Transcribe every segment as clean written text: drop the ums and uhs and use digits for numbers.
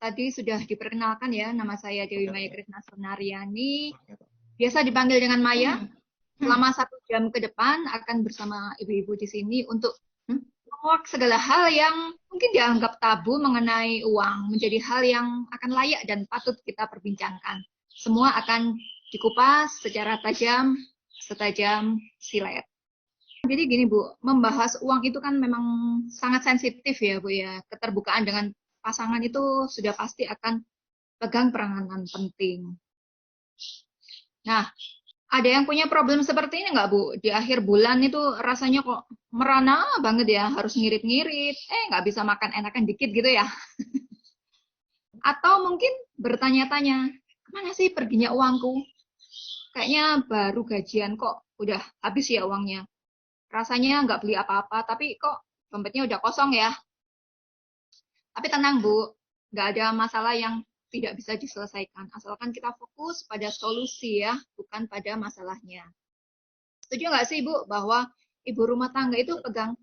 tadi sudah diperkenalkan ya, nama saya Dewi Maya Krisna Sunaryani, biasa dipanggil dengan Maya. Selama 1 jam ke depan akan bersama ibu-ibu di sini untuk menguak segala hal yang mungkin dianggap tabu mengenai uang, menjadi hal yang akan layak dan patut kita perbincangkan. Semua akan dikupas secara tajam, setajam silet. Jadi gini Bu, membahas uang itu kan memang sangat sensitif ya Bu ya. Keterbukaan dengan pasangan itu sudah pasti akan pegang peranan penting. Nah, ada yang punya problem seperti ini nggak Bu? Di akhir bulan itu rasanya kok merana banget ya, harus ngirit-ngirit, nggak bisa makan enakan dikit gitu ya. Atau mungkin bertanya-tanya, kemana sih perginya uangku? Kayaknya baru gajian kok udah habis ya uangnya. Rasanya nggak beli apa-apa, tapi kok dompetnya udah kosong ya. Tapi tenang Bu, nggak ada masalah yang tidak bisa diselesaikan. Asalkan kita fokus pada solusi ya, bukan pada masalahnya. Setuju nggak sih Bu, bahwa ibu rumah tangga itu pegang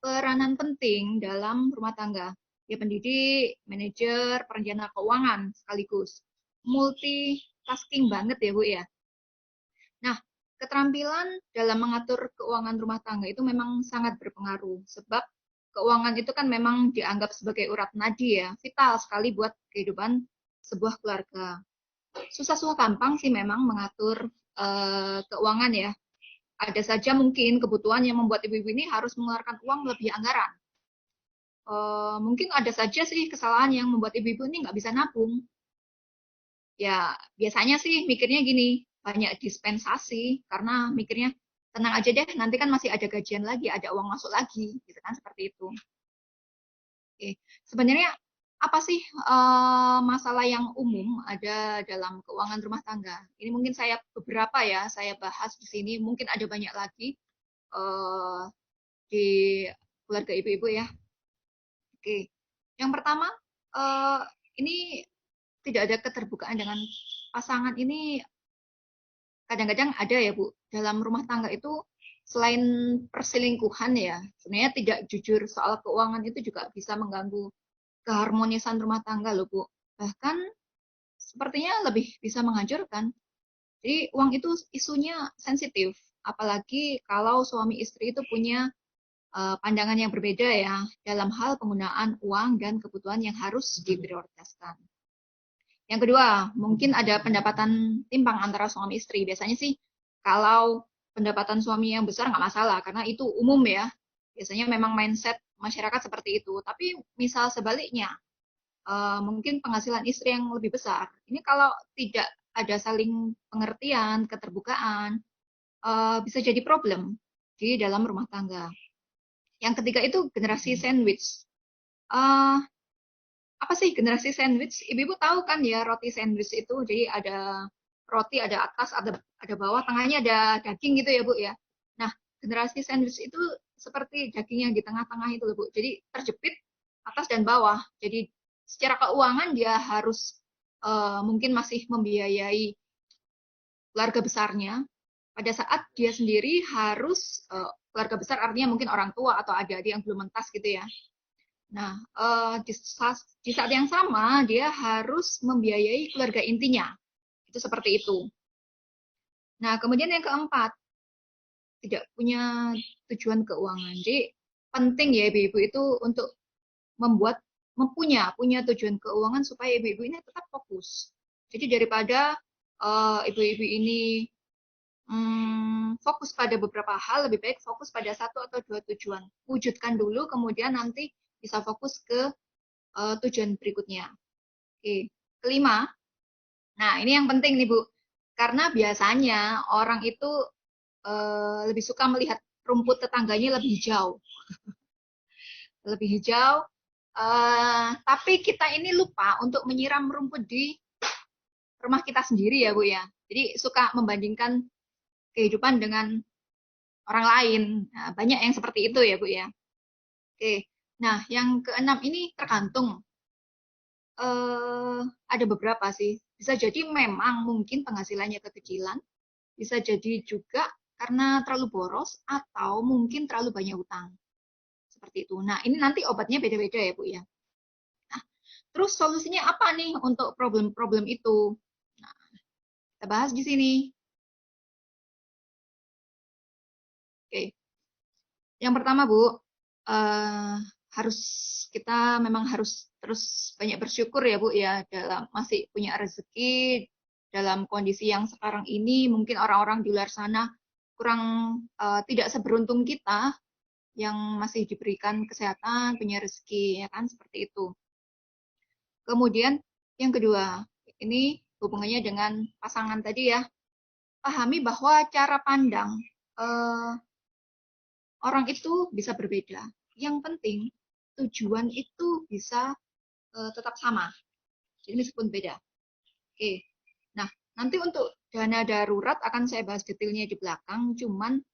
peranan penting dalam rumah tangga? Ya pendidik, manajer, perencana keuangan sekaligus. Multitasking banget ya Bu ya. Nah, keterampilan dalam mengatur keuangan rumah tangga itu memang sangat berpengaruh, sebab keuangan itu kan memang dianggap sebagai urat nadi ya, vital sekali buat kehidupan sebuah keluarga. Susah-susah gampang sih memang mengatur keuangan ya. Ada saja mungkin kebutuhan yang membuat ibu-ibu ini harus mengeluarkan uang lebih anggaran. Mungkin ada saja sih kesalahan yang membuat ibu-ibu ini nggak bisa nabung. Ya, biasanya sih mikirnya gini, banyak dispensasi karena mikirnya tenang aja deh, nanti kan masih ada gajian lagi, ada uang masuk lagi, gitu kan seperti itu. Oke, sebenarnya apa sih masalah yang umum ada dalam keuangan rumah tangga? Ini mungkin saya beberapa ya, saya bahas di sini, mungkin ada banyak lagi di keluarga ibu-ibu ya. Oke, yang pertama ini tidak ada keterbukaan dengan pasangan ini kadang-kadang ada ya Bu, dalam rumah tangga itu selain perselingkuhan ya, sebenarnya tidak jujur soal keuangan itu juga bisa mengganggu keharmonisan rumah tangga loh Bu. Bahkan sepertinya lebih bisa menghancurkan. Jadi uang itu isunya sensitif, apalagi kalau suami istri itu punya pandangan yang berbeda ya dalam hal penggunaan uang dan kebutuhan yang harus diprioritaskan. Yang kedua, mungkin ada pendapatan timpang antara suami istri. Biasanya sih kalau pendapatan suami yang besar nggak masalah, karena itu umum ya. Biasanya memang mindset masyarakat seperti itu. Tapi misal sebaliknya, mungkin penghasilan istri yang lebih besar. Ini kalau tidak ada saling pengertian, keterbukaan, bisa jadi problem di dalam rumah tangga. Yang ketiga itu generasi sandwich. Apa sih generasi sandwich? Ibu-ibu tahu kan ya roti sandwich itu, jadi ada roti, ada atas, ada bawah, tengahnya ada daging gitu ya Bu ya. Nah, generasi sandwich itu seperti daging yang di tengah-tengah itu loh Bu. Jadi terjepit atas dan bawah. Jadi secara keuangan dia harus mungkin masih membiayai keluarga besarnya. Pada saat dia sendiri harus keluarga besar artinya mungkin orang tua atau adik-adik yang belum mentas gitu ya. Nah, di saat yang sama dia harus membiayai keluarga intinya. Itu seperti itu. Nah, kemudian yang keempat, tidak punya tujuan keuangan. Jadi penting ya ibu-ibu itu untuk punya tujuan keuangan supaya ibu-ibu ini tetap fokus. Jadi daripada ibu-ibu ini fokus pada beberapa hal, lebih baik fokus pada satu atau dua tujuan. Wujudkan dulu, kemudian nanti bisa fokus ke tujuan berikutnya. Oke, kelima. Nah, ini yang penting nih, Bu. Karena biasanya orang itu lebih suka melihat rumput tetangganya lebih hijau. Lebih hijau, tapi kita ini lupa untuk menyiram rumput di rumah kita sendiri ya, Bu ya. Jadi suka membandingkan kehidupan dengan orang lain. Nah, banyak yang seperti itu ya, Bu ya. Oke. Nah, yang keenam ini tergantung ada beberapa sih. Bisa jadi memang mungkin penghasilannya kekecilan, bisa jadi juga karena terlalu boros atau mungkin terlalu banyak utang. Seperti itu. Nah, ini nanti obatnya beda-beda ya, Bu ya. Nah, Terus solusinya apa nih untuk problem-problem itu? Nah, kita bahas di sini. Oke. Yang pertama, Bu, harus kita memang harus terus banyak bersyukur ya, Bu, ya, dalam masih punya rezeki dalam kondisi yang sekarang ini. Mungkin orang-orang di luar sana kurang tidak seberuntung kita yang masih diberikan kesehatan, punya rezeki, ya kan, seperti itu. Kemudian yang kedua, ini hubungannya dengan pasangan tadi ya. Pahami bahwa cara pandang eh, orang itu bisa berbeda. Yang penting tujuan itu bisa tetap sama. Jadi meskipun beda. Oke. Nah, nanti untuk dana darurat akan saya bahas detailnya di belakang. Cuman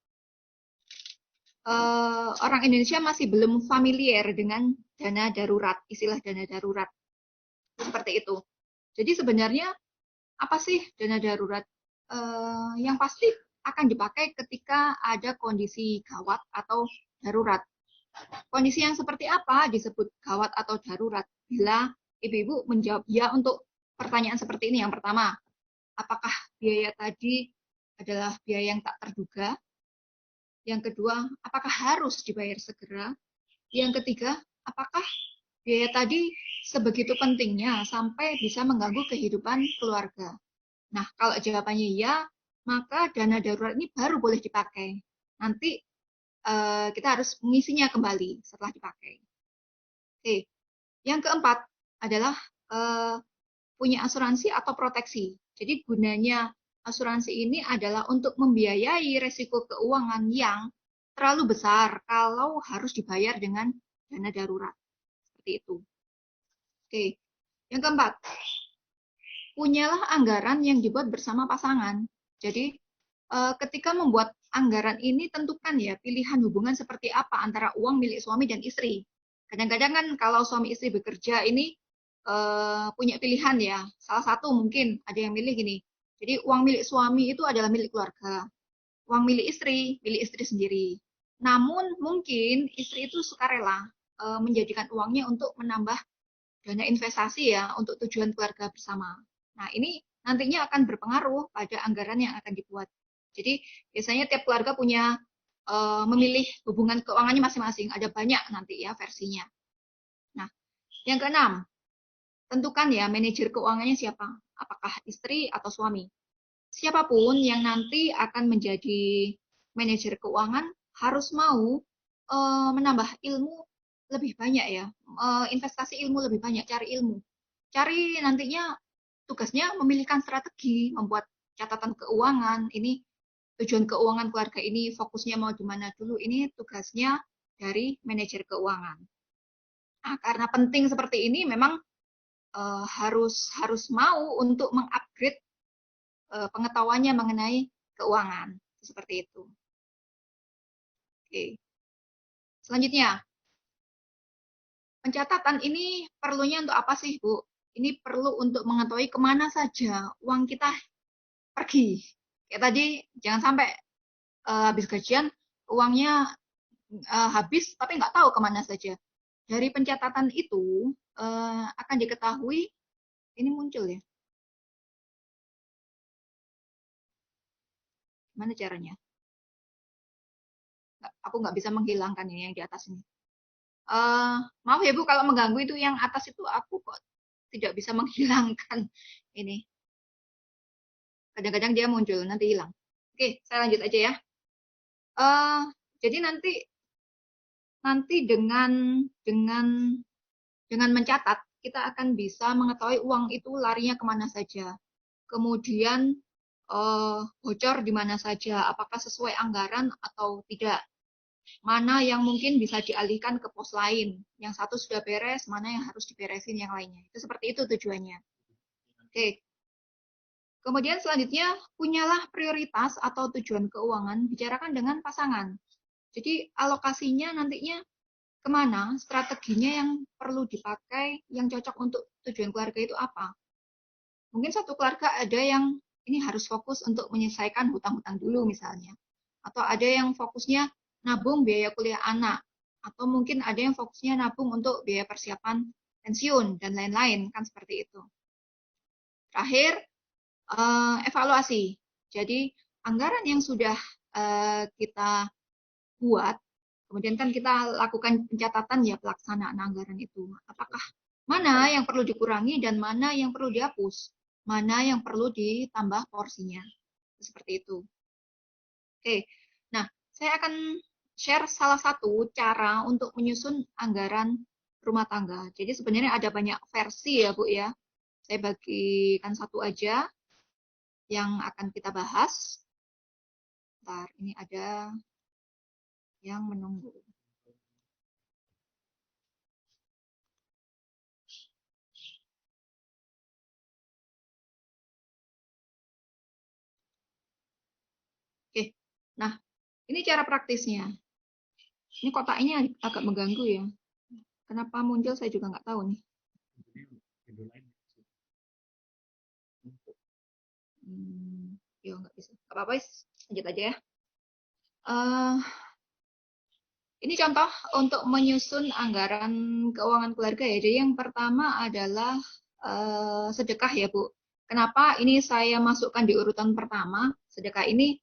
orang Indonesia masih belum familiar dengan dana darurat, istilah dana darurat. Seperti itu. Jadi sebenarnya apa sih dana darurat? Yang pasti akan dipakai ketika ada kondisi gawat atau darurat. Kondisi yang seperti apa disebut gawat atau darurat? Bila ibu-ibu menjawab ya untuk pertanyaan seperti ini. Yang pertama, apakah biaya tadi adalah biaya yang tak terduga? Yang kedua, apakah harus dibayar segera? Yang ketiga, apakah biaya tadi sebegitu pentingnya sampai bisa mengganggu kehidupan keluarga? Nah, kalau jawabannya ya, maka dana darurat ini baru boleh dipakai. Nanti kita harus mengisinya kembali setelah dipakai. Oke, yang keempat adalah punya asuransi atau proteksi. Jadi gunanya asuransi ini adalah untuk membiayai resiko keuangan yang terlalu besar kalau harus dibayar dengan dana darurat. Seperti itu. Oke, yang keempat, punyalah anggaran yang dibuat bersama pasangan. Jadi ketika membuat anggaran ini tentukan ya pilihan hubungan seperti apa antara uang milik suami dan istri. Kadang-kadang kan kalau suami istri bekerja ini punya pilihan ya. Salah satu mungkin ada yang milih gini. Jadi uang milik suami itu adalah milik keluarga. Uang milik istri sendiri. Namun mungkin istri itu sukarela menjadikan uangnya untuk menambah dana investasi ya untuk tujuan keluarga bersama. Nah, ini nantinya akan berpengaruh pada anggaran yang akan dibuat. Jadi, biasanya tiap keluarga punya memilih hubungan keuangannya masing-masing. Ada banyak nanti ya versinya. Nah, yang keenam, tentukan ya manajer keuangannya siapa. Apakah istri atau suami. Siapapun yang nanti akan menjadi manajer keuangan harus mau menambah ilmu lebih banyak ya, investasi ilmu lebih banyak, cari ilmu. Cari nantinya tugasnya memilihkan strategi, membuat catatan keuangan, ini tujuan keuangan keluarga ini fokusnya mau di mana dulu, ini tugasnya dari manajer keuangan. Nah, karena penting seperti ini memang harus mau untuk mengupgrade pengetahuannya mengenai keuangan. Seperti itu. Oke. Selanjutnya, pencatatan ini perlunya untuk apa sih, Bu? Ini perlu untuk mengetahui kemana saja uang kita pergi. Kayak tadi, jangan sampai habis gajian, uangnya habis, tapi nggak tahu kemana saja. Dari pencatatan itu akan diketahui, ini muncul ya. Gimana caranya? Aku nggak bisa menghilangkan yang di atas ini. Maaf ya Bu, kalau mengganggu itu yang atas itu aku kok tidak bisa menghilangkan ini. Kadang-kadang dia muncul, nanti hilang. Oke, saya lanjut aja ya. Jadi nanti dengan mencatat kita akan bisa mengetahui uang itu larinya kemana saja. Kemudian bocor di mana saja, apakah sesuai anggaran atau tidak. Mana yang mungkin bisa dialihkan ke pos lain. Yang satu sudah beres, mana yang harus diberesin yang lainnya. Itu seperti itu tujuannya. Oke. Kemudian selanjutnya, punyalah prioritas atau tujuan keuangan, bicarakan dengan pasangan. Jadi alokasinya nantinya kemana, strateginya yang perlu dipakai, yang cocok untuk tujuan keluarga itu apa. Mungkin satu keluarga ada yang ini harus fokus untuk menyelesaikan hutang-hutang dulu misalnya. Atau ada yang fokusnya nabung biaya kuliah anak. Atau mungkin ada yang fokusnya nabung untuk biaya persiapan pensiun, dan lain-lain, kan seperti itu. Terakhir, evaluasi. Jadi, anggaran yang sudah kita buat, kemudian kan kita lakukan pencatatan ya pelaksanaan anggaran itu. Apakah mana yang perlu dikurangi dan mana yang perlu dihapus, mana yang perlu ditambah porsinya. Seperti itu. Oke, nah saya akan share salah satu cara untuk menyusun anggaran rumah tangga. Jadi sebenarnya ada banyak versi ya Bu ya. Saya bagikan satu aja yang akan kita bahas. Bentar, ini ada yang menunggu. Oke, nah ini cara praktisnya. Ini kotaknya agak mengganggu ya. Kenapa muncul saya juga nggak tahu nih. Ya nggak bisa. Gak apa-apa, lanjut aja ya. Ini contoh untuk menyusun anggaran keuangan keluarga ya. Jadi yang pertama adalah sedekah ya Bu. Kenapa ini saya masukkan di urutan pertama? Sedekah ini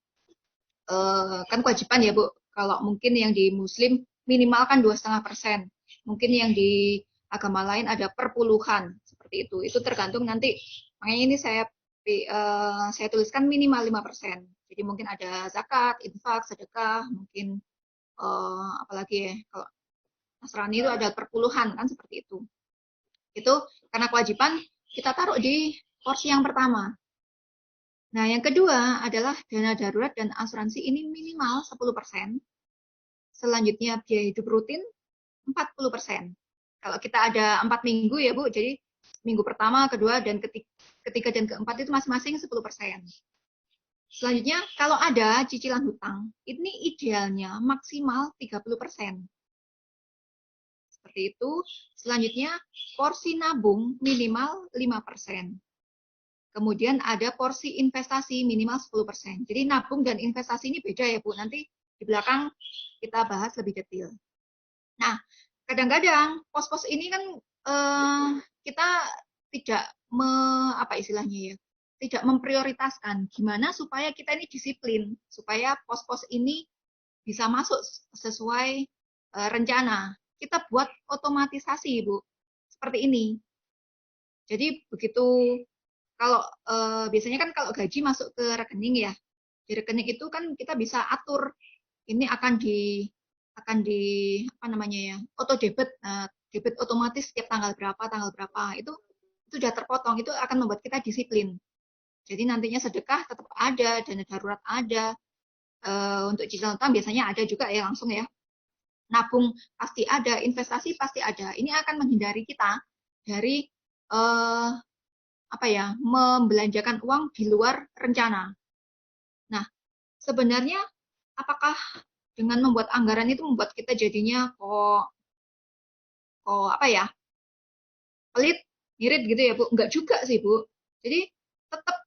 kan kewajiban ya Bu. Kalau mungkin yang di Muslim minimal kan 2,5%. Mungkin yang di agama lain ada perpuluhan seperti itu. Itu tergantung nanti. Makanya ini saya tuliskan minimal 5%. Jadi mungkin ada zakat, infak, sedekah, mungkin apalagi ya kalau Nasrani itu ada perpuluhan kan seperti itu. Itu karena kewajiban kita taruh di porsi yang pertama. Nah, yang kedua adalah dana darurat dan asuransi ini minimal 10%. Selanjutnya biaya hidup rutin 40%. Kalau kita ada 4 minggu ya Bu, jadi minggu pertama, kedua, dan ketiga dan keempat itu masing-masing 10%. Selanjutnya, kalau ada cicilan hutang, ini idealnya maksimal 30%. Seperti itu. Selanjutnya, porsi nabung minimal 5%. Kemudian ada porsi investasi minimal 10%. Jadi nabung dan investasi ini beda ya Bu. Nanti di belakang kita bahas lebih detail. Nah, kadang-kadang pos-pos ini kan kita tidak apa istilahnya ya, tidak memprioritaskan gimana supaya kita ini disiplin, supaya pos-pos ini bisa masuk sesuai rencana. Kita buat otomatisasi, Bu. Seperti ini. Jadi begitu kalau biasanya kan kalau gaji masuk ke rekening ya. Di rekening itu kan kita bisa atur ini akan di apa namanya ya, auto debit. Debit otomatis setiap tanggal berapa. Itu sudah terpotong, itu akan membuat kita disiplin. Jadi nantinya sedekah tetap ada, dana darurat ada, untuk cicilan utang biasanya ada juga ya langsung ya. Nabung pasti ada, investasi pasti ada. Ini akan menghindari kita dari apa ya, membelanjakan uang di luar rencana. Nah, sebenarnya apakah dengan membuat anggaran itu membuat kita jadinya kok apa ya, pelit, ngirit gitu ya Bu? Enggak juga sih Bu. Jadi tetap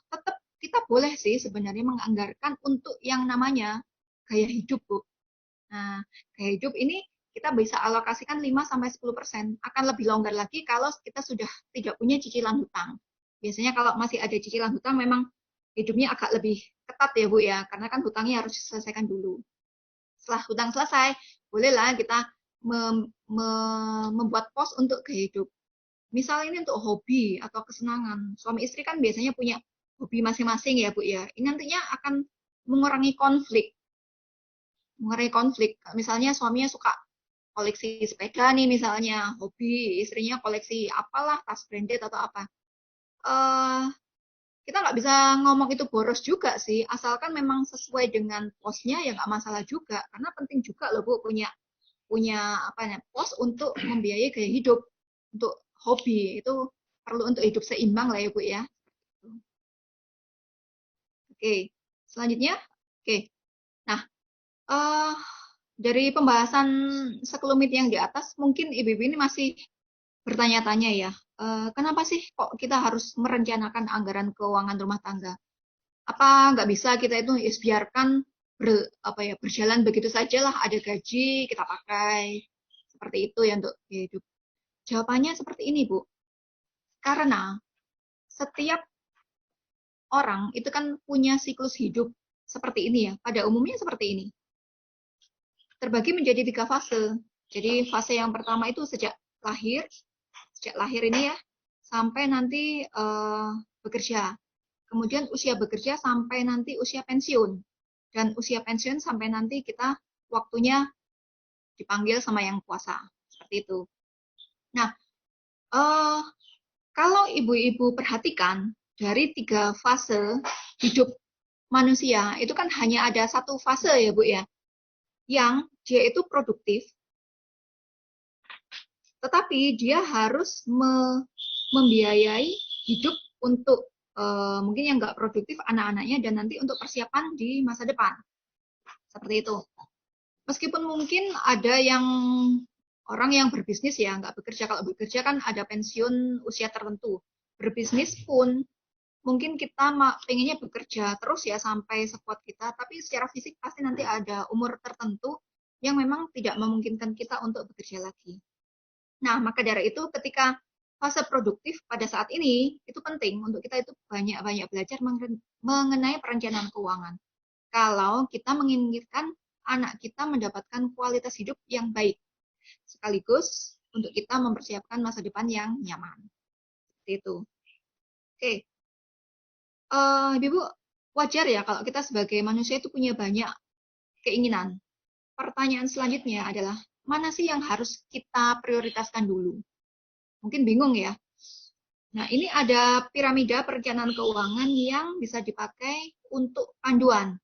tetap kita boleh sih sebenarnya menganggarkan untuk yang namanya gaya hidup Bu. Nah, gaya hidup ini kita bisa alokasikan 5-10%. Akan lebih longgar lagi kalau kita sudah tidak punya cicilan hutang. Biasanya kalau masih ada cicilan hutang memang hidupnya agak lebih ketat ya Bu ya, karena kan hutangnya harus diselesaikan dulu. Setelah hutang selesai, bolehlah kita membuat pos untuk gaya hidup. Misal ini untuk hobi atau kesenangan. Suami istri kan biasanya punya hobi masing-masing ya Bu ya. Ini nantinya akan mengurangi konflik. Misalnya suaminya suka koleksi sepeda nih misalnya, hobi, istrinya koleksi apalah, tas branded atau apa. Kita nggak bisa ngomong itu boros juga sih, asalkan memang sesuai dengan posnya ya nggak masalah juga. Karena penting juga loh Bu punya apa ya, pos untuk membiayai gaya hidup, untuk hobi itu perlu untuk hidup seimbang lah ya Bu ya. Oke, selanjutnya, oke. Nah, dari pembahasan sekelumit yang di atas, mungkin ibu-ibu ini masih bertanya-tanya ya, kenapa sih kok kita harus merencanakan anggaran keuangan rumah tangga? Apa nggak bisa kita itu biarkan berjalan begitu saja lah, ada gaji kita pakai seperti itu ya untuk hidup. Jawabannya seperti ini, Bu. Karena setiap orang itu kan punya siklus hidup seperti ini ya. Pada umumnya seperti ini. Terbagi menjadi 3 fase. Jadi fase yang pertama itu sejak lahir ini ya, sampai nanti bekerja. Kemudian usia bekerja sampai nanti usia pensiun. Dan usia pensiun sampai nanti kita waktunya dipanggil sama yang kuasa. Seperti itu. Nah, kalau ibu-ibu perhatikan, dari 3 fase hidup manusia, itu kan hanya ada 1 fase ya Bu ya, yang dia itu produktif, tetapi dia harus membiayai hidup untuk mungkin yang nggak produktif anak-anaknya dan nanti untuk persiapan di masa depan. Seperti itu. Meskipun mungkin ada yang orang yang berbisnis ya nggak bekerja. Kalau bekerja kan ada pensiun usia tertentu. Berbisnis pun mungkin kita pengennya bekerja terus ya sampai sekuat kita, tapi secara fisik pasti nanti ada umur tertentu yang memang tidak memungkinkan kita untuk bekerja lagi. Nah, maka dari itu ketika fase produktif pada saat ini, itu penting untuk kita itu banyak-banyak belajar mengenai perencanaan keuangan. Kalau kita menginginkan anak kita mendapatkan kualitas hidup yang baik, sekaligus untuk kita mempersiapkan masa depan yang nyaman. Seperti itu. Oke. Ibu, wajar ya kalau kita sebagai manusia itu punya banyak keinginan. Pertanyaan selanjutnya adalah, mana sih yang harus kita prioritaskan dulu? Mungkin bingung ya. Nah, ini ada piramida perencanaan keuangan yang bisa dipakai untuk panduan.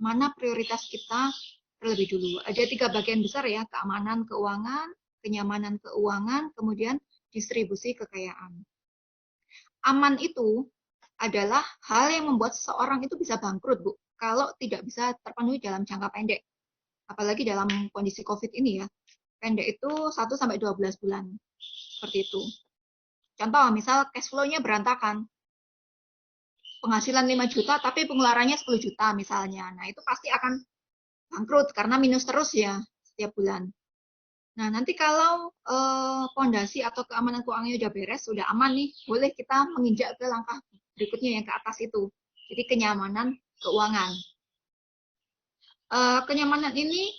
Mana prioritas kita terlebih dulu. Ada 3 bagian besar ya, keamanan keuangan, kenyamanan keuangan, kemudian distribusi kekayaan. Aman itu adalah hal yang membuat seseorang itu bisa bangkrut, Bu, kalau tidak bisa terpenuhi dalam jangka pendek. Apalagi dalam kondisi COVID ini ya. Pendek itu 1-12 bulan. Seperti itu. Contoh, misal cash flow-nya berantakan. Penghasilan 5 juta, tapi pengeluarannya 10 juta misalnya. Nah, itu pasti akan bangkrut karena minus terus ya setiap bulan. Nah, nanti kalau fondasi atau keamanan keuangannya udah beres, sudah aman nih, boleh kita menginjak ke langkah berikutnya yang ke atas itu. Jadi kenyamanan keuangan. Kenyamanan ini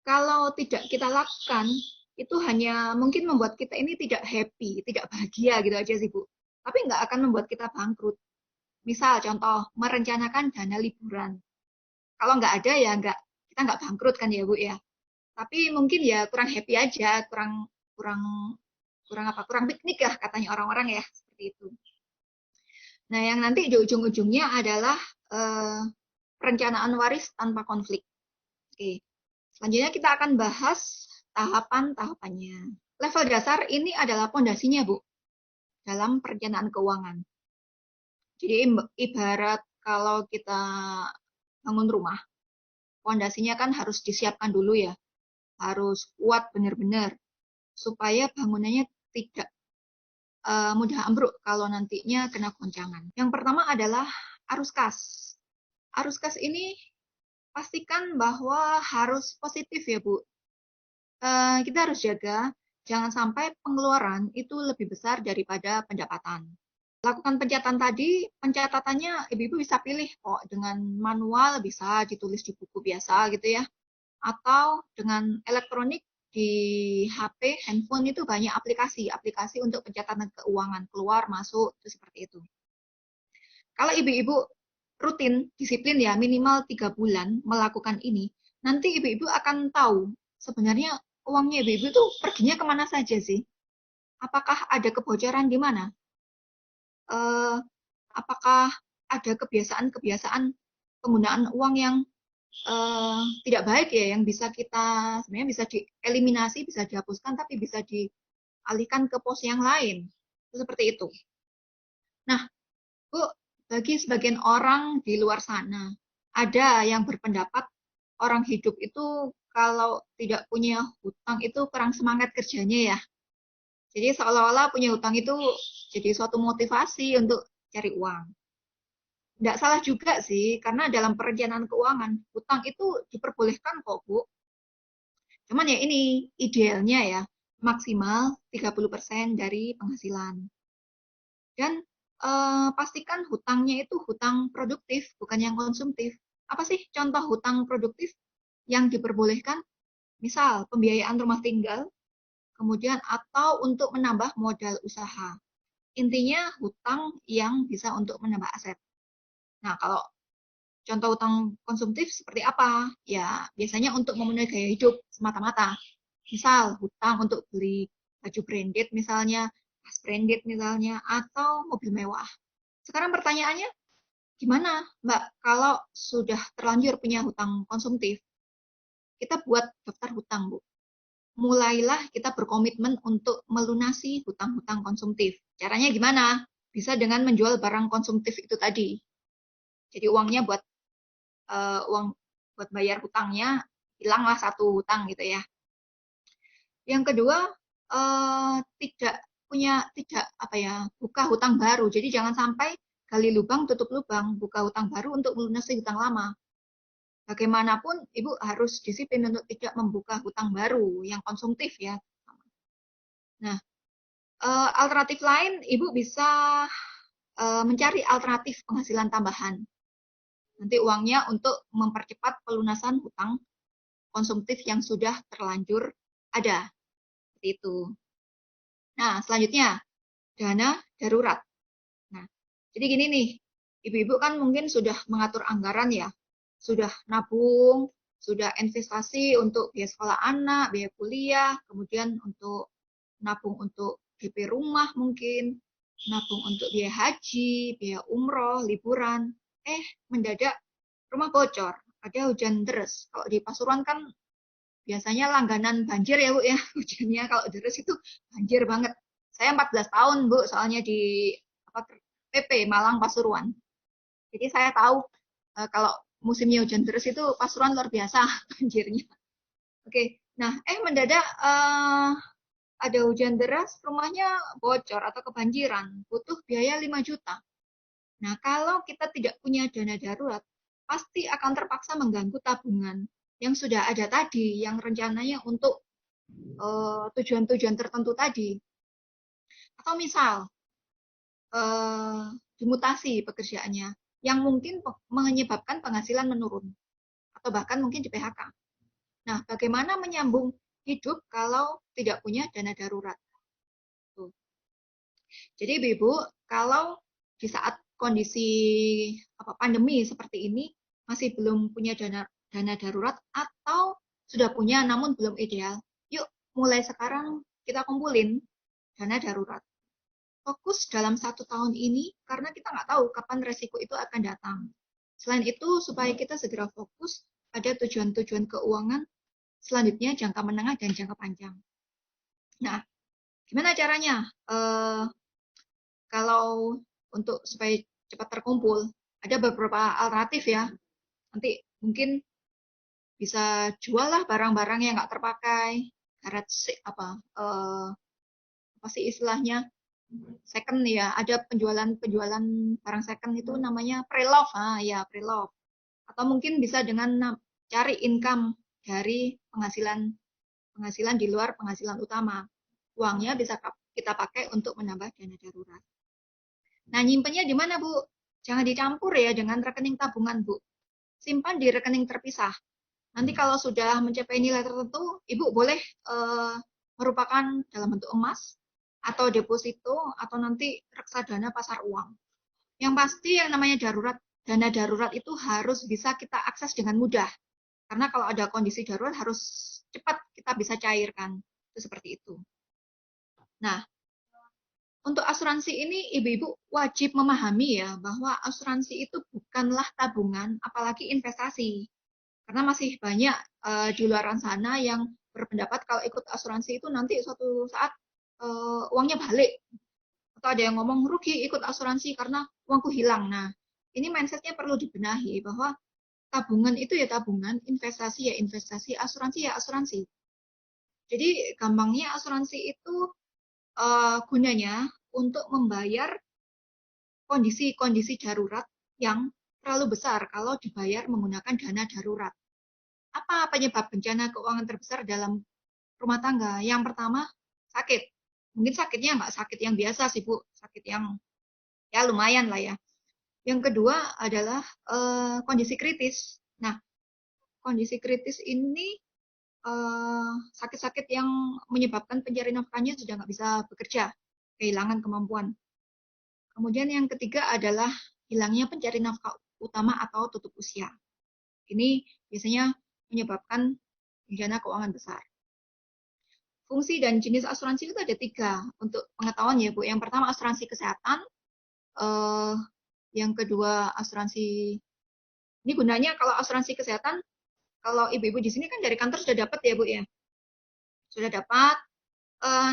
kalau tidak kita lakukan, itu hanya mungkin membuat kita ini tidak happy, tidak bahagia gitu aja sih Bu. Tapi nggak akan membuat kita bangkrut. Misal contoh, merencanakan dana liburan. Kalau nggak ada ya kita nggak bangkrut kan ya Bu ya. Tapi mungkin ya kurang happy aja, kurang piknik ya katanya orang-orang ya, seperti itu. Nah, yang nanti di ujung-ujungnya adalah perencanaan waris tanpa konflik. Oke. Selanjutnya kita akan bahas tahapan-tahapannya. Level dasar ini adalah fondasinya, Bu, dalam perencanaan keuangan. Jadi ibarat kalau kita bangun rumah, fondasinya kan harus disiapkan dulu ya. Harus kuat benar-benar supaya bangunannya tidak mudah ambruk kalau nantinya kena goncangan. Yang pertama adalah arus kas. Arus kas ini pastikan bahwa harus positif ya Bu. Kita harus jaga jangan sampai pengeluaran itu lebih besar daripada pendapatan. Lakukan pencatatan tadi, pencatatannya ibu-ibu bisa pilih kok dengan manual, bisa ditulis di buku biasa gitu ya. Atau dengan elektronik di HP, handphone itu banyak aplikasi untuk pencatatan keuangan, keluar, masuk, itu seperti itu. Kalau ibu-ibu rutin, disiplin ya, minimal 3 bulan melakukan ini, nanti ibu-ibu akan tahu sebenarnya uangnya ibu-ibu itu perginya kemana saja sih. Apakah ada kebocoran di mana? Apakah ada kebiasaan-kebiasaan penggunaan uang yang tidak baik ya, yang bisa kita sebenarnya bisa dieliminasi, bisa dihapuskan, tapi bisa dialihkan ke pos yang lain. Seperti itu. Nah, Bu, bagi sebagian orang di luar sana, ada yang berpendapat orang hidup itu kalau tidak punya hutang itu kurang semangat kerjanya ya. Jadi seolah-olah punya hutang itu jadi suatu motivasi untuk cari uang. Nggak salah juga sih, karena dalam perencanaan keuangan, hutang itu diperbolehkan kok, Bu. Cuman ya ini idealnya ya, maksimal 30% dari penghasilan. Dan pastikan hutangnya itu hutang produktif, bukan yang konsumtif. Apa sih contoh hutang produktif yang diperbolehkan? Misal, pembiayaan rumah tinggal, kemudian atau untuk menambah modal usaha. Intinya hutang yang bisa untuk menambah aset. Nah, kalau contoh hutang konsumtif seperti apa? Ya, biasanya untuk memenuhi gaya hidup semata-mata. Misal, hutang untuk beli baju branded misalnya, tas branded misalnya, atau mobil mewah. Sekarang pertanyaannya, gimana Mbak kalau sudah terlanjur punya hutang konsumtif? Kita buat daftar hutang, Bu. Mulailah kita berkomitmen untuk melunasi hutang-hutang konsumtif. Caranya gimana? Bisa dengan menjual barang konsumtif itu tadi. Jadi uangnya buat uang buat bayar hutangnya, hilanglah satu hutang gitu ya. Yang kedua, tidak buka hutang baru. Jadi jangan sampai gali lubang tutup lubang, buka hutang baru untuk melunasi hutang lama. Bagaimanapun Ibu harus disiplin untuk tidak membuka hutang baru yang konsumtif ya. Nah, alternatif lain Ibu bisa mencari alternatif penghasilan tambahan. Nanti uangnya untuk mempercepat pelunasan hutang konsumtif yang sudah terlanjur ada. Seperti itu. Nah, selanjutnya dana darurat. Nah, jadi gini nih, ibu-ibu kan mungkin sudah mengatur anggaran ya, sudah nabung, sudah investasi untuk biaya sekolah anak, biaya kuliah, kemudian untuk nabung untuk DP rumah mungkin, nabung untuk biaya haji, biaya umroh, liburan. Mendadak rumah bocor, ada hujan deras. Kalau di Pasuruan kan biasanya langganan banjir ya Bu ya, hujannya kalau deras itu banjir banget. Saya 14 tahun Bu, soalnya di PP Malang Pasuruan. Jadi saya tahu kalau musimnya hujan deras itu Pasuruan luar biasa banjirnya. Oke, nah mendadak ada hujan deras, rumahnya bocor atau kebanjiran, butuh biaya 5 juta. Nah, kalau kita tidak punya dana darurat, pasti akan terpaksa mengganggu tabungan yang sudah ada tadi, yang rencananya untuk tujuan-tujuan tertentu tadi. Atau misal, dimutasi pekerjaannya, yang mungkin menyebabkan penghasilan menurun, atau bahkan mungkin di PHK. Nah, bagaimana menyambung hidup kalau tidak punya dana darurat? Tuh. Jadi, Ibu, kalau di saat kondisi pandemi seperti ini masih belum punya dana darurat atau sudah punya namun belum ideal, yuk mulai sekarang kita kumpulin dana darurat. Fokus dalam 1 tahun ini karena kita nggak tahu kapan resiko itu akan datang. Selain itu, supaya kita segera fokus pada tujuan-tujuan keuangan selanjutnya jangka menengah dan jangka panjang. Nah, gimana caranya? Kalau untuk supaya cepat terkumpul, ada beberapa alternatif ya. Nanti mungkin bisa jual lah barang-barang yang nggak terpakai, apa sih istilahnya, second ya, ada penjualan barang second itu namanya pre-love. Ya pre-love. Atau mungkin bisa dengan cari income dari penghasilan di luar penghasilan utama. Uangnya bisa kita pakai untuk menambah dana darurat. Nah, nyimpennya di mana, Bu? Jangan dicampur ya dengan rekening tabungan, Bu. Simpan di rekening terpisah. Nanti kalau sudah mencapai nilai tertentu, Ibu boleh merupakan dalam bentuk emas, atau deposito, atau nanti reksadana pasar uang. Yang pasti yang namanya dana darurat itu harus bisa kita akses dengan mudah. Karena kalau ada kondisi darurat harus cepat kita bisa cairkan. Itu seperti itu. Nah, untuk asuransi ini ibu-ibu wajib memahami ya bahwa asuransi itu bukanlah tabungan, apalagi investasi. Karena masih banyak di luar sana yang berpendapat kalau ikut asuransi itu nanti suatu saat uangnya balik. Atau ada yang ngomong rugi ikut asuransi karena uangku hilang. Nah, ini mindsetnya perlu dibenahi bahwa tabungan itu ya tabungan, investasi ya investasi, asuransi ya asuransi. Jadi gampangnya asuransi itu gunanya untuk membayar kondisi-kondisi darurat yang terlalu besar kalau dibayar menggunakan dana darurat. Apa penyebab bencana keuangan terbesar dalam rumah tangga? Yang pertama, sakit. Mungkin sakitnya nggak sakit yang biasa sih Bu, sakit yang ya lumayan lah ya. Yang kedua adalah kondisi kritis. Nah, kondisi kritis ini sakit-sakit yang menyebabkan pencari nafkahnya sudah nggak bisa bekerja, kehilangan kemampuan. Kemudian yang ketiga adalah hilangnya pencari nafkah utama atau tutup usia. Ini biasanya menyebabkan bencana keuangan besar. Fungsi dan jenis asuransi itu ada 3 untuk pengetahuan ya Bu. Yang pertama asuransi kesehatan, yang kedua asuransi, ini gunanya kalau asuransi kesehatan, kalau ibu-ibu di sini kan dari kantor sudah dapat ya Bu ya, sudah dapat.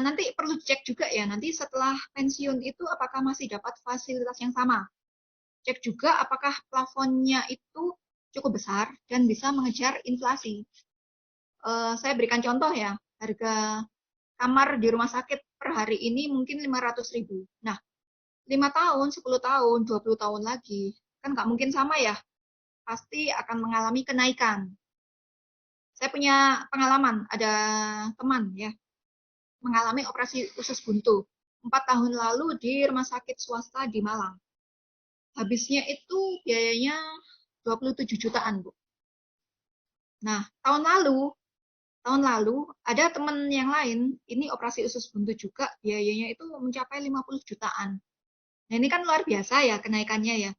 Nanti perlu cek juga ya, nanti setelah pensiun itu apakah masih dapat fasilitas yang sama. Cek juga apakah plafonnya itu cukup besar dan bisa mengejar inflasi. Saya berikan contoh ya, harga kamar di rumah sakit per hari ini mungkin 500.000. Nah, 5 tahun, 10 tahun, 20 tahun lagi, kan nggak mungkin sama ya, pasti akan mengalami kenaikan. Saya punya pengalaman, ada teman ya, mengalami operasi usus buntu 4 tahun lalu di rumah sakit swasta di Malang. Habisnya itu biayanya 27 jutaan, Bu. Nah, tahun lalu ada teman yang lain, ini operasi usus buntu juga, biayanya itu mencapai 50 jutaan. Nah, ini kan luar biasa ya kenaikannya ya.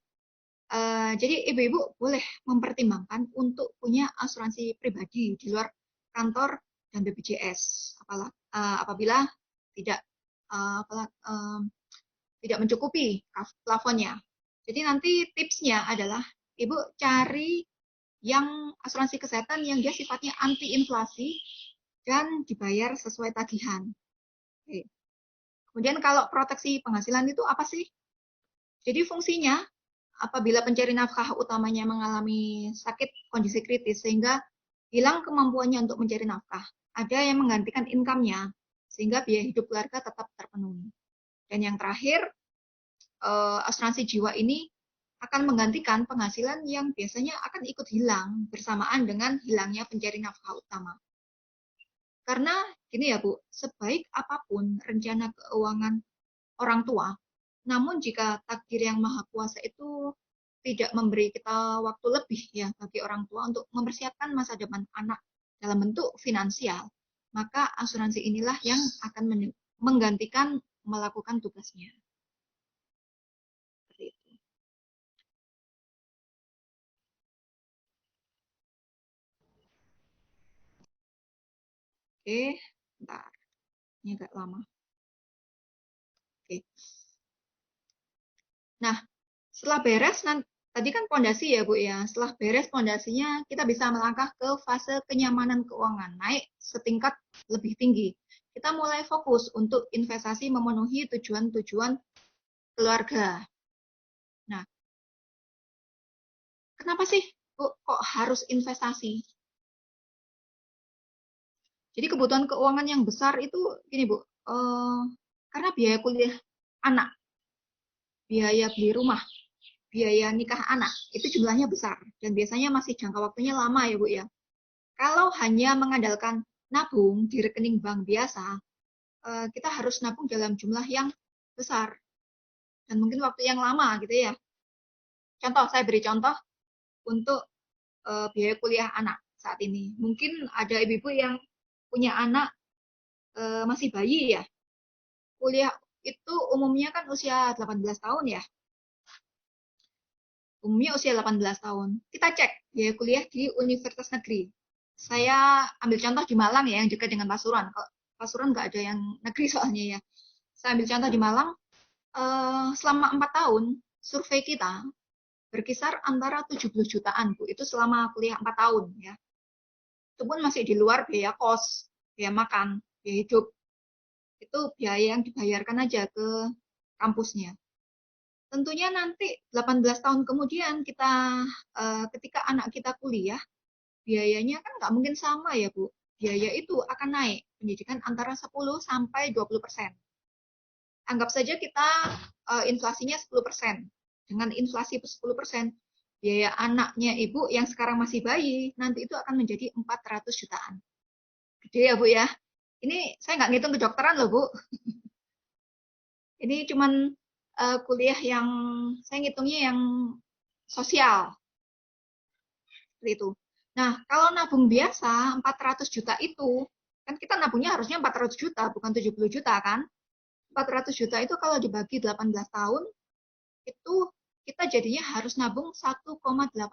Jadi ibu-ibu boleh mempertimbangkan untuk punya asuransi pribadi di luar kantor dan BPJS apabila tidak tidak mencukupi plafonnya. Jadi nanti tipsnya adalah ibu cari yang asuransi kesehatan yang dia sifatnya anti inflasi dan dibayar sesuai tagihan. Oke. Kemudian kalau proteksi penghasilan itu apa sih? Jadi fungsinya apabila pencari nafkah utamanya mengalami sakit kondisi kritis sehingga hilang kemampuannya untuk mencari nafkah, ada yang menggantikan income-nya sehingga biaya hidup keluarga tetap terpenuhi. Dan yang terakhir, asuransi jiwa ini akan menggantikan penghasilan yang biasanya akan ikut hilang bersamaan dengan hilangnya pencari nafkah utama. Karena gini ya Bu, sebaik apapun rencana keuangan orang tua, namun jika takdir yang maha kuasa itu tidak memberi kita waktu lebih ya bagi orang tua untuk mempersiapkan masa depan anak dalam bentuk finansial, maka asuransi inilah yang akan menggantikan melakukan tugasnya. Seperti itu. Oke, bentar. Ini agak lama. Oke. Nah, setelah beres, tadi kan pondasi ya Bu ya, setelah beres pondasinya kita bisa melangkah ke fase kenyamanan keuangan, naik setingkat lebih tinggi. Kita mulai fokus untuk investasi memenuhi tujuan-tujuan keluarga. Nah, kenapa sih Bu kok harus investasi? Jadi kebutuhan keuangan yang besar itu gini Bu, karena biaya kuliah anak, biaya beli rumah, biaya nikah anak, itu jumlahnya besar dan biasanya masih jangka waktunya lama ya Bu ya. Kalau hanya mengandalkan nabung di rekening bank biasa, kita harus nabung dalam jumlah yang besar dan mungkin waktu yang lama gitu ya. Contoh, saya beri contoh untuk biaya kuliah anak saat ini. Mungkin ada ibu-ibu yang punya anak masih bayi ya. Kuliah itu umumnya kan usia 18 tahun ya. Umumnya usia 18 tahun. Kita cek biaya kuliah di universitas negeri. Saya ambil contoh di Malang ya, yang dekat dengan Pasuruan. Kalau Pasuruan nggak ada yang negeri soalnya ya. Saya ambil contoh di Malang, selama 4 tahun, survei kita berkisar antara 70 jutaan, Bu. Itu selama kuliah 4 tahun ya. Itu pun masih di luar biaya kos, biaya makan, biaya hidup. Itu biaya yang dibayarkan aja ke kampusnya. Tentunya nanti 18 tahun kemudian ketika anak kita kuliah, biayanya kan nggak mungkin sama ya Bu. Biaya itu akan naik, pendidikan antara 10 sampai 20%. Anggap saja kita inflasinya 10%. Dengan inflasi 10%, biaya anaknya ibu yang sekarang masih bayi, nanti itu akan menjadi 400 jutaan. Gede ya Bu ya. Ini saya nggak ngitung kedokteran loh, Bu. Ini cuman kuliah yang saya ngitungnya yang sosial seperti itu. Nah, kalau nabung biasa 400 juta itu, kan kita nabungnya harusnya 400 juta, bukan 70 juta kan? 400 juta itu kalau dibagi 18 tahun, itu kita jadinya harus nabung 1,8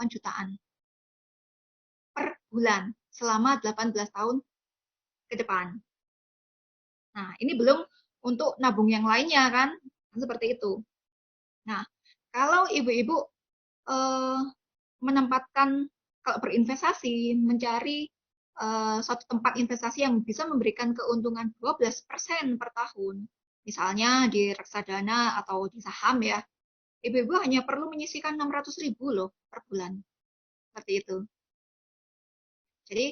jutaan per bulan selama 18 tahun ke depan. Nah, ini belum untuk nabung yang lainnya kan? Seperti itu. Nah, kalau ibu-ibu menempatkan, kalau berinvestasi, mencari suatu tempat investasi yang bisa memberikan keuntungan 12% per tahun, misalnya di reksadana atau di saham ya, ibu-ibu hanya perlu menyisihkan 600.000 loh per bulan. Seperti itu. Jadi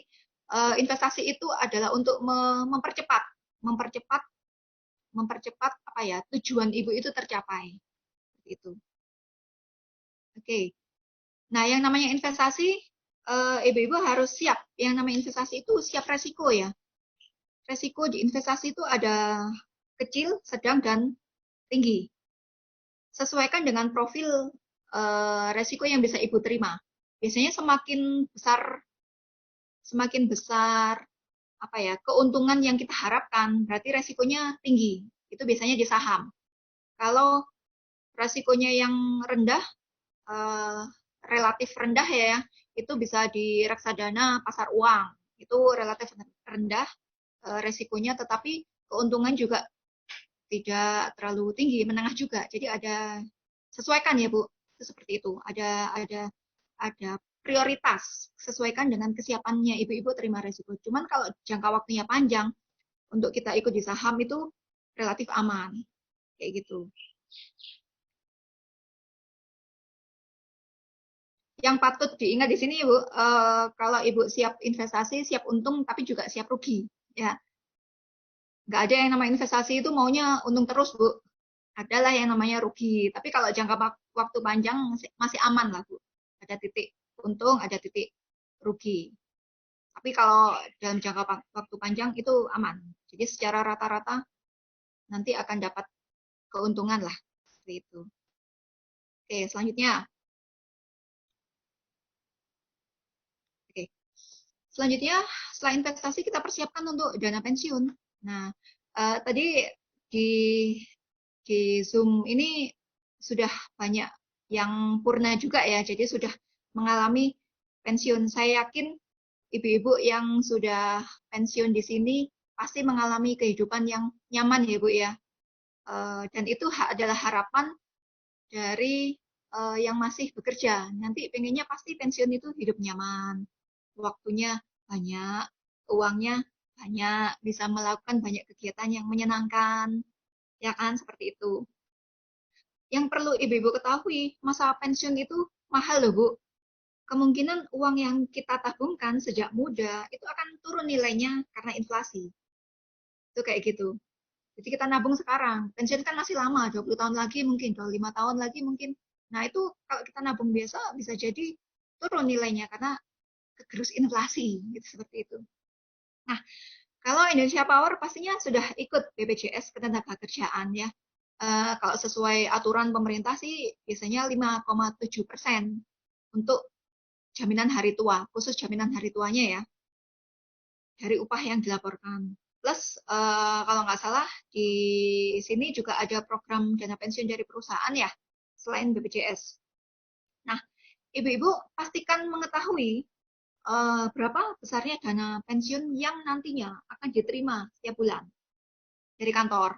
investasi itu adalah untuk mempercepat, mempercepat, mempercepat apa ya, tujuan ibu itu tercapai. Seperti itu. Oke. Nah, yang namanya investasi, ibu-ibu harus siap. Yang namanya investasi itu siap resiko ya. Resiko di investasi itu ada kecil, sedang, dan tinggi. Sesuaikan dengan profil resiko yang bisa ibu terima. Biasanya semakin besar apa ya, keuntungan yang kita harapkan, berarti resikonya tinggi. Itu biasanya di saham. Kalau resikonya yang rendah, relatif rendah ya, itu bisa di reksadana pasar uang. Itu relatif rendah resikonya, tetapi keuntungan juga tidak terlalu tinggi, menengah juga. Jadi ada sesuaikan ya Bu, itu seperti itu. Ada prioritas, sesuaikan dengan kesiapannya ibu-ibu terima resiko. Cuman kalau jangka waktunya panjang, untuk kita ikut di saham itu relatif aman, kayak gitu. Yang patut diingat di sini, Bu, kalau Ibu siap investasi, siap untung, tapi juga siap rugi. Ya, nggak ada yang namanya investasi itu maunya untung terus, Bu. Adalah yang namanya rugi. Tapi kalau jangka waktu panjang masih aman lah, Bu. Ada titik untung, ada titik rugi. Tapi kalau dalam jangka waktu panjang itu aman. Jadi secara rata-rata nanti akan dapat keuntungan lah. Seperti itu. Oke, selanjutnya. Oke. Selanjutnya, setelah investasi kita persiapkan untuk dana pensiun. Nah, tadi di Zoom ini sudah banyak yang purna juga ya, jadi sudah mengalami pensiun. Saya yakin ibu-ibu yang sudah pensiun di sini pasti mengalami kehidupan yang nyaman ya Bu ya. Dan itu adalah harapan dari yang masih bekerja. Nanti pengennya pasti pensiun itu hidup nyaman, waktunya banyak, uangnya banyak, bisa melakukan banyak kegiatan yang menyenangkan, ya kan, seperti itu. Yang perlu ibu-ibu ketahui, masa pensiun itu mahal loh Bu. Kemungkinan uang yang kita tabungkan sejak muda itu akan turun nilainya karena inflasi. Itu kayak gitu. Jadi kita nabung sekarang, pensiun kan masih lama, 20 tahun lagi mungkin, 25 tahun lagi mungkin. Nah itu kalau kita nabung biasa bisa jadi turun nilainya karena kegerus inflasi, gitu, seperti itu. Nah, kalau Indonesia Power pastinya sudah ikut BPJS Ketenagakerjaan ya. Kalau sesuai aturan pemerintah sih biasanya 5,7% untuk jaminan hari tua, khusus jaminan hari tuanya ya, dari upah yang dilaporkan. Plus kalau nggak salah di sini juga ada program dana pensiun dari perusahaan ya, selain BPJS. Nah, ibu-ibu pastikan mengetahui berapa besarnya dana pensiun yang nantinya akan diterima setiap bulan dari kantor.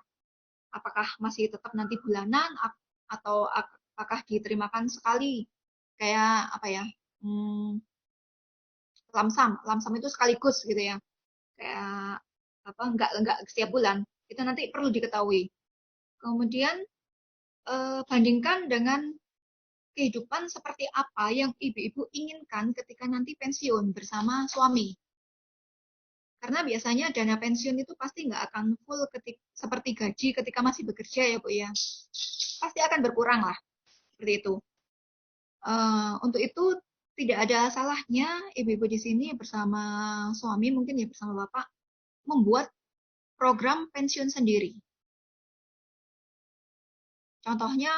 Apakah masih tetap nanti bulanan atau apakah diterimakan sekali kayak apa ya, lamsam itu sekaligus gitu ya, kayak apa, enggak setiap bulan, itu nanti perlu diketahui. Kemudian bandingkan dengan kehidupan seperti apa yang ibu-ibu inginkan ketika nanti pensiun bersama suami. Karena biasanya dana pensiun itu pasti nggak akan full seperti gaji ketika masih bekerja ya Bu ya. Pasti akan berkurang lah, seperti itu. Untuk itu tidak ada salahnya ibu-ibu di sini bersama suami, mungkin ya bersama bapak, membuat program pensiun sendiri. Contohnya,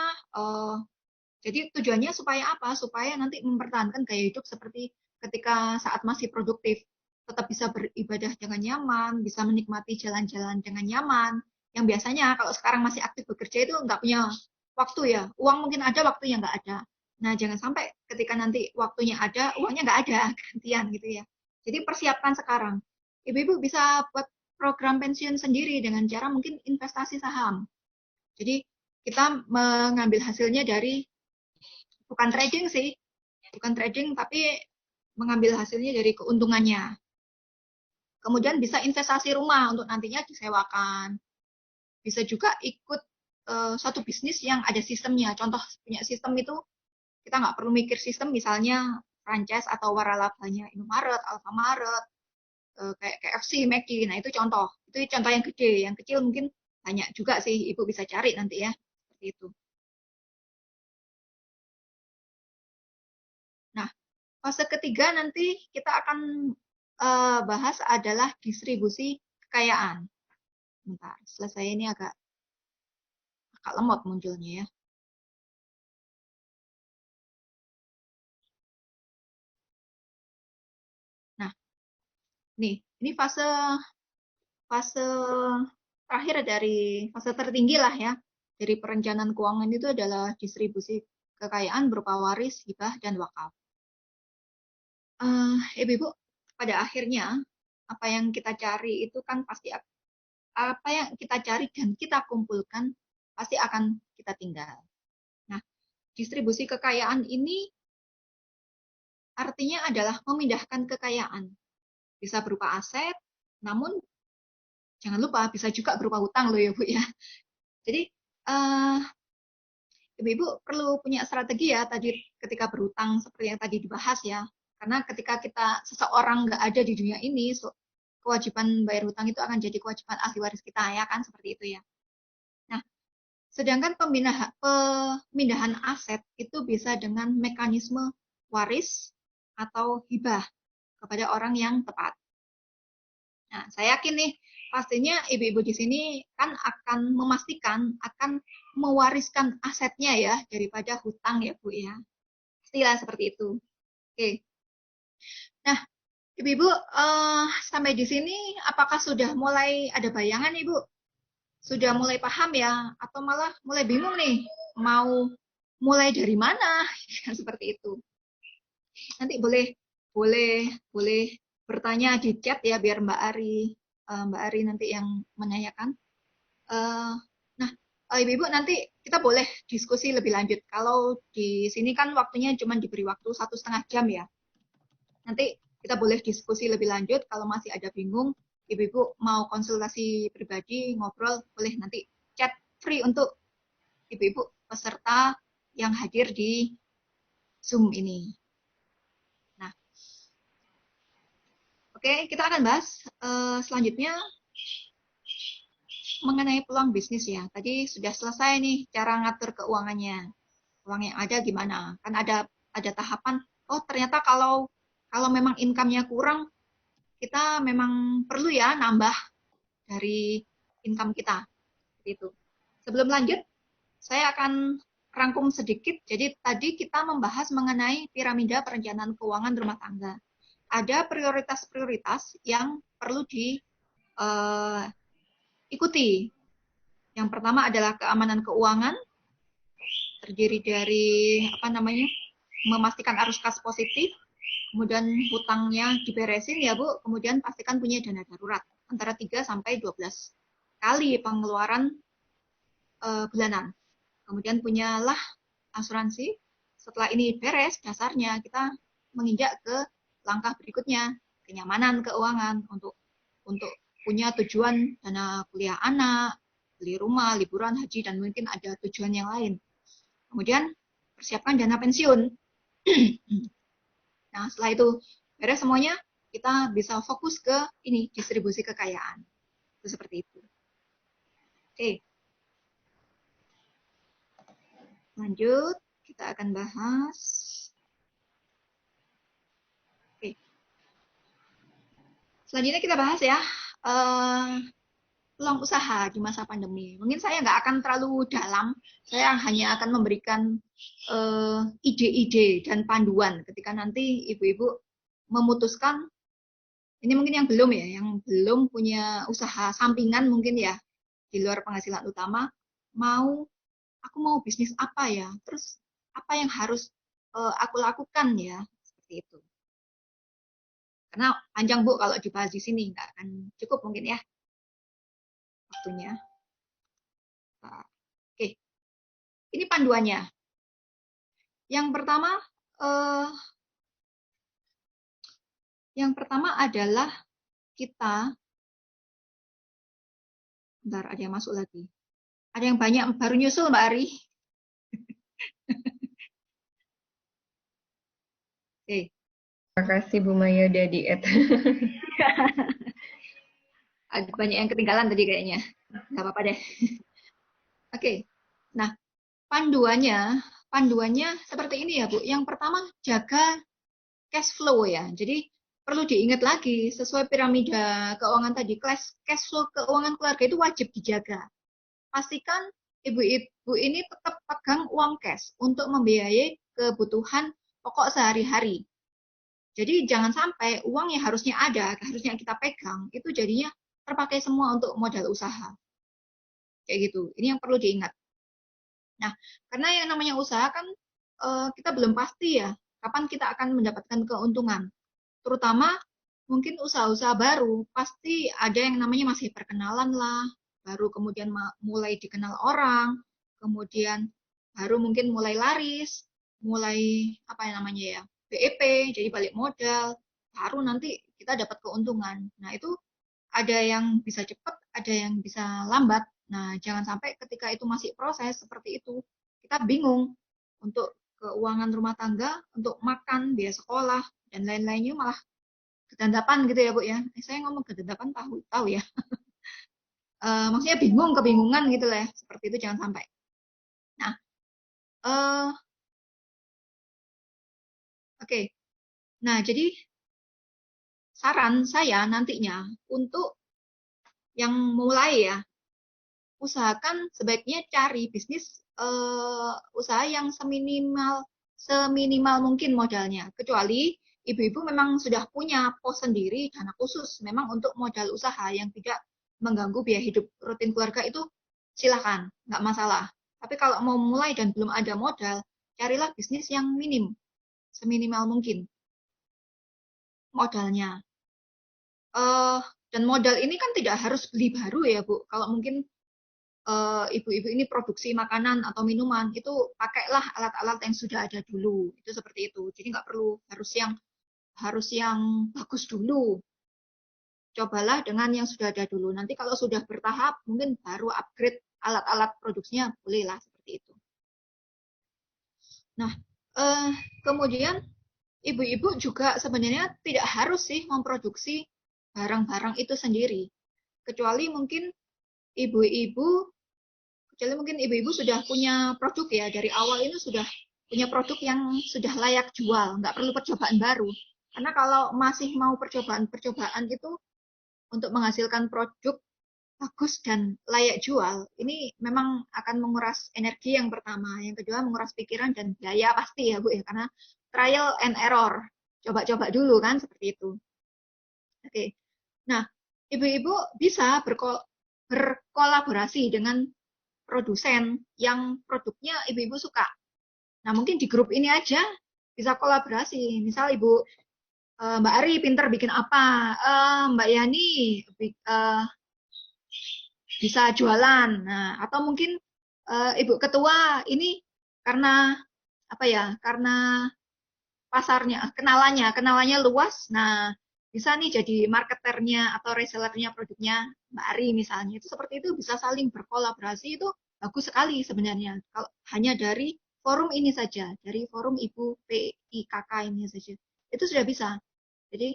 jadi tujuannya supaya apa? Supaya nanti mempertahankan gaya hidup seperti ketika saat masih produktif. Tetap bisa beribadah dengan nyaman, bisa menikmati jalan-jalan dengan nyaman. Yang biasanya kalau sekarang masih aktif bekerja itu nggak punya waktu ya. Uang mungkin ada, waktunya nggak ada. Nah, jangan sampai ketika nanti waktunya ada, uangnya nggak ada, gantian gitu ya. Jadi persiapkan sekarang. Ibu-ibu bisa buat program pensiun sendiri dengan cara mungkin investasi saham. Jadi kita mengambil hasilnya dari bukan trading sih, bukan trading tapi mengambil hasilnya dari keuntungannya. Kemudian bisa investasi rumah untuk nantinya disewakan. Bisa juga ikut satu bisnis yang ada sistemnya. Contoh punya sistem itu kita nggak perlu mikir sistem, misalnya franchise atau waralabanya Indomaret, Alfamaret, kayak KFC, McD. Nah itu contoh. Itu contoh yang gede. Yang kecil mungkin banyak juga sih. Ibu bisa cari nanti ya. Seperti itu. Nah, fase ketiga nanti kita akan bahas adalah distribusi kekayaan. Bentar, selesai ini agak lemot munculnya ya. Nah, ini fase fase terakhir dari fase tertinggi lah ya dari perencanaan keuangan itu adalah distribusi kekayaan berupa waris, hibah, dan wakaf. Ibu-ibu, pada akhirnya apa yang kita cari itu kan pasti apa yang kita cari dan kita kumpulkan pasti akan kita tinggal. Nah, distribusi kekayaan ini artinya adalah memindahkan kekayaan. Bisa berupa aset, namun jangan lupa bisa juga berupa hutang loh ya Bu ya. Jadi ibu-ibu perlu punya strategi ya tadi ketika berhutang seperti yang tadi dibahas ya. Karena ketika kita seseorang nggak ada di dunia ini, kewajiban bayar hutang itu akan jadi kewajiban ahli waris kita ya kan seperti itu ya. Nah, sedangkan pemindahan aset itu bisa dengan mekanisme waris atau hibah kepada orang yang tepat. Nah, saya yakin nih, pastinya ibu-ibu di sini kan akan memastikan, akan mewariskan asetnya ya, daripada hutang ya Bu ya. Pastilah seperti itu. Oke. Nah, ibu-ibu sampai di sini apakah sudah mulai ada bayangan Ibu? Sudah mulai paham ya? Atau malah mulai bingung nih, mau mulai dari mana? Seperti itu. Nanti boleh boleh boleh bertanya di chat ya biar Mbak Ari nanti yang menanyakan. Uh, nah, Ibu-ibu nanti kita boleh diskusi lebih lanjut. Kalau di sini kan waktunya cuma diberi waktu 1,5 jam ya. Nanti kita boleh diskusi lebih lanjut. Kalau masih ada bingung, Ibu-ibu mau konsultasi pribadi, ngobrol, boleh nanti chat free untuk Ibu-ibu peserta yang hadir di Zoom ini. Nah, oke, kita akan bahas selanjutnya mengenai peluang bisnis ya. Tadi sudah selesai nih cara ngatur keuangannya. Uang yang ada gimana? Kan ada tahapan, oh ternyata kalau memang income-nya kurang, kita memang perlu ya nambah dari income kita. Gitu. Sebelum lanjut, saya akan rangkum sedikit. Jadi tadi kita membahas mengenai piramida perencanaan keuangan rumah tangga. Ada prioritas-prioritas yang perlu diikuti. Yang pertama adalah keamanan keuangan, terdiri dari memastikan arus kas positif, kemudian hutangnya diberesin ya Bu, kemudian pastikan punya dana darurat antara 3 sampai 12 kali pengeluaran bulanan. Kemudian punyalah asuransi. Setelah ini beres dasarnya, kita menginjak ke langkah berikutnya, kenyamanan keuangan untuk punya tujuan dana kuliah anak, beli rumah, liburan, haji, dan mungkin ada tujuan yang lain. Kemudian persiapkan dana pensiun. Nah, setelah itu beres semuanya, kita bisa fokus ke ini, distribusi kekayaan. Itu seperti itu. Oke. Lanjut, kita akan bahas. Oke. Selanjutnya kita bahas ya, peluang usaha di masa pandemi. Mungkin saya nggak akan terlalu dalam, saya hanya akan memberikan ide-ide dan panduan ketika nanti ibu-ibu memutuskan, ini mungkin yang belum ya, yang belum punya usaha sampingan mungkin ya, di luar penghasilan utama, aku mau bisnis apa ya, terus apa yang harus aku lakukan ya, seperti itu. Karena panjang Bu kalau dibahas di sini, nggak akan cukup mungkin ya waktunya. Nah, oke, ini panduannya. Yang pertama, eh, adalah kita, bentar ada yang masuk lagi. Ada yang banyak baru nyusul Mbak Ari. Oke. Terima kasih Bu Maya udah di-add. Ada banyak yang ketinggalan tadi kayaknya. Nggak apa-apa deh. Oke. Nah, panduannya seperti ini ya Bu. Yang pertama, jaga cash flow ya. Jadi perlu diingat lagi, sesuai piramida keuangan tadi, cash flow keuangan keluarga itu wajib dijaga. Pastikan ibu-ibu ini tetap pegang uang cash untuk membiayai kebutuhan pokok sehari-hari. Jadi jangan sampai uang yang harusnya ada, harusnya kita pegang, itu jadinya terpakai semua untuk modal usaha. Kayak gitu. Ini yang perlu diingat. Nah, karena yang namanya usaha kan kita belum pasti ya, kapan kita akan mendapatkan keuntungan. Terutama mungkin usaha-usaha baru, pasti ada yang namanya masih perkenalan lah, baru kemudian mulai dikenal orang, kemudian baru mungkin mulai laris, mulai apa yang namanya ya, BEP, jadi balik modal, baru nanti kita dapat keuntungan. Nah, itu ada yang bisa cepat, ada yang bisa lambat. Nah, jangan sampai ketika itu masih proses seperti itu, kita bingung untuk keuangan rumah tangga, untuk makan, biaya sekolah, dan lain-lainnya malah kedandapan gitu ya Bu ya. Saya ngomong kedandapan tahu ya. Maksudnya bingung, kebingungan gitu lah ya. Seperti itu jangan sampai. Nah, oke. Nah, jadi saran saya nantinya untuk yang mulai ya, usahakan sebaiknya cari bisnis usaha yang seminimal mungkin modalnya. Kecuali ibu-ibu memang sudah punya pos sendiri, dana khusus memang untuk modal usaha yang tidak mengganggu biaya hidup rutin keluarga, itu silakan, nggak masalah. Tapi kalau mau mulai dan belum ada modal, carilah bisnis yang minim, seminimal mungkin modalnya. Dan modal ini kan tidak harus beli baru ya Bu. Kalau mungkin ibu-ibu ini produksi makanan atau minuman, itu pakailah alat-alat yang sudah ada dulu. Itu seperti itu. Jadi nggak perlu harus yang bagus dulu. Cobalah dengan yang sudah ada dulu. Nanti kalau sudah bertahap, mungkin baru upgrade alat-alat produksinya, bolehlah seperti itu. Nah, kemudian ibu-ibu juga sebenarnya tidak harus sih memproduksi barang-barang itu sendiri. Kecuali mungkin ibu-ibu sudah punya produk ya, dari awal ini sudah punya produk yang sudah layak jual, nggak perlu percobaan baru. Karena kalau masih mau percobaan-percobaan itu untuk menghasilkan produk bagus dan layak jual, ini memang akan menguras energi yang pertama. Yang kedua menguras pikiran dan biaya pasti ya Bu ya, karena trial and error. Coba-coba dulu kan seperti itu. Oke. Nah, ibu-ibu bisa berkolaborasi dengan produsen yang produknya ibu-ibu suka. Nah, mungkin di grup ini aja bisa kolaborasi. Misal Ibu Mbak Ari pinter bikin apa, Mbak Yani bisa jualan. Nah, atau mungkin Ibu Ketua ini karena apa ya? Karena pasarnya, kenalannya luas. Nah, bisa nih jadi marketernya atau resellernya produknya Mbak Ari misalnya. Itu seperti itu, bisa saling berkolaborasi, itu bagus sekali sebenarnya. Kalau hanya dari forum ini saja, dari forum Ibu PIKK ini saja, itu sudah bisa. Jadi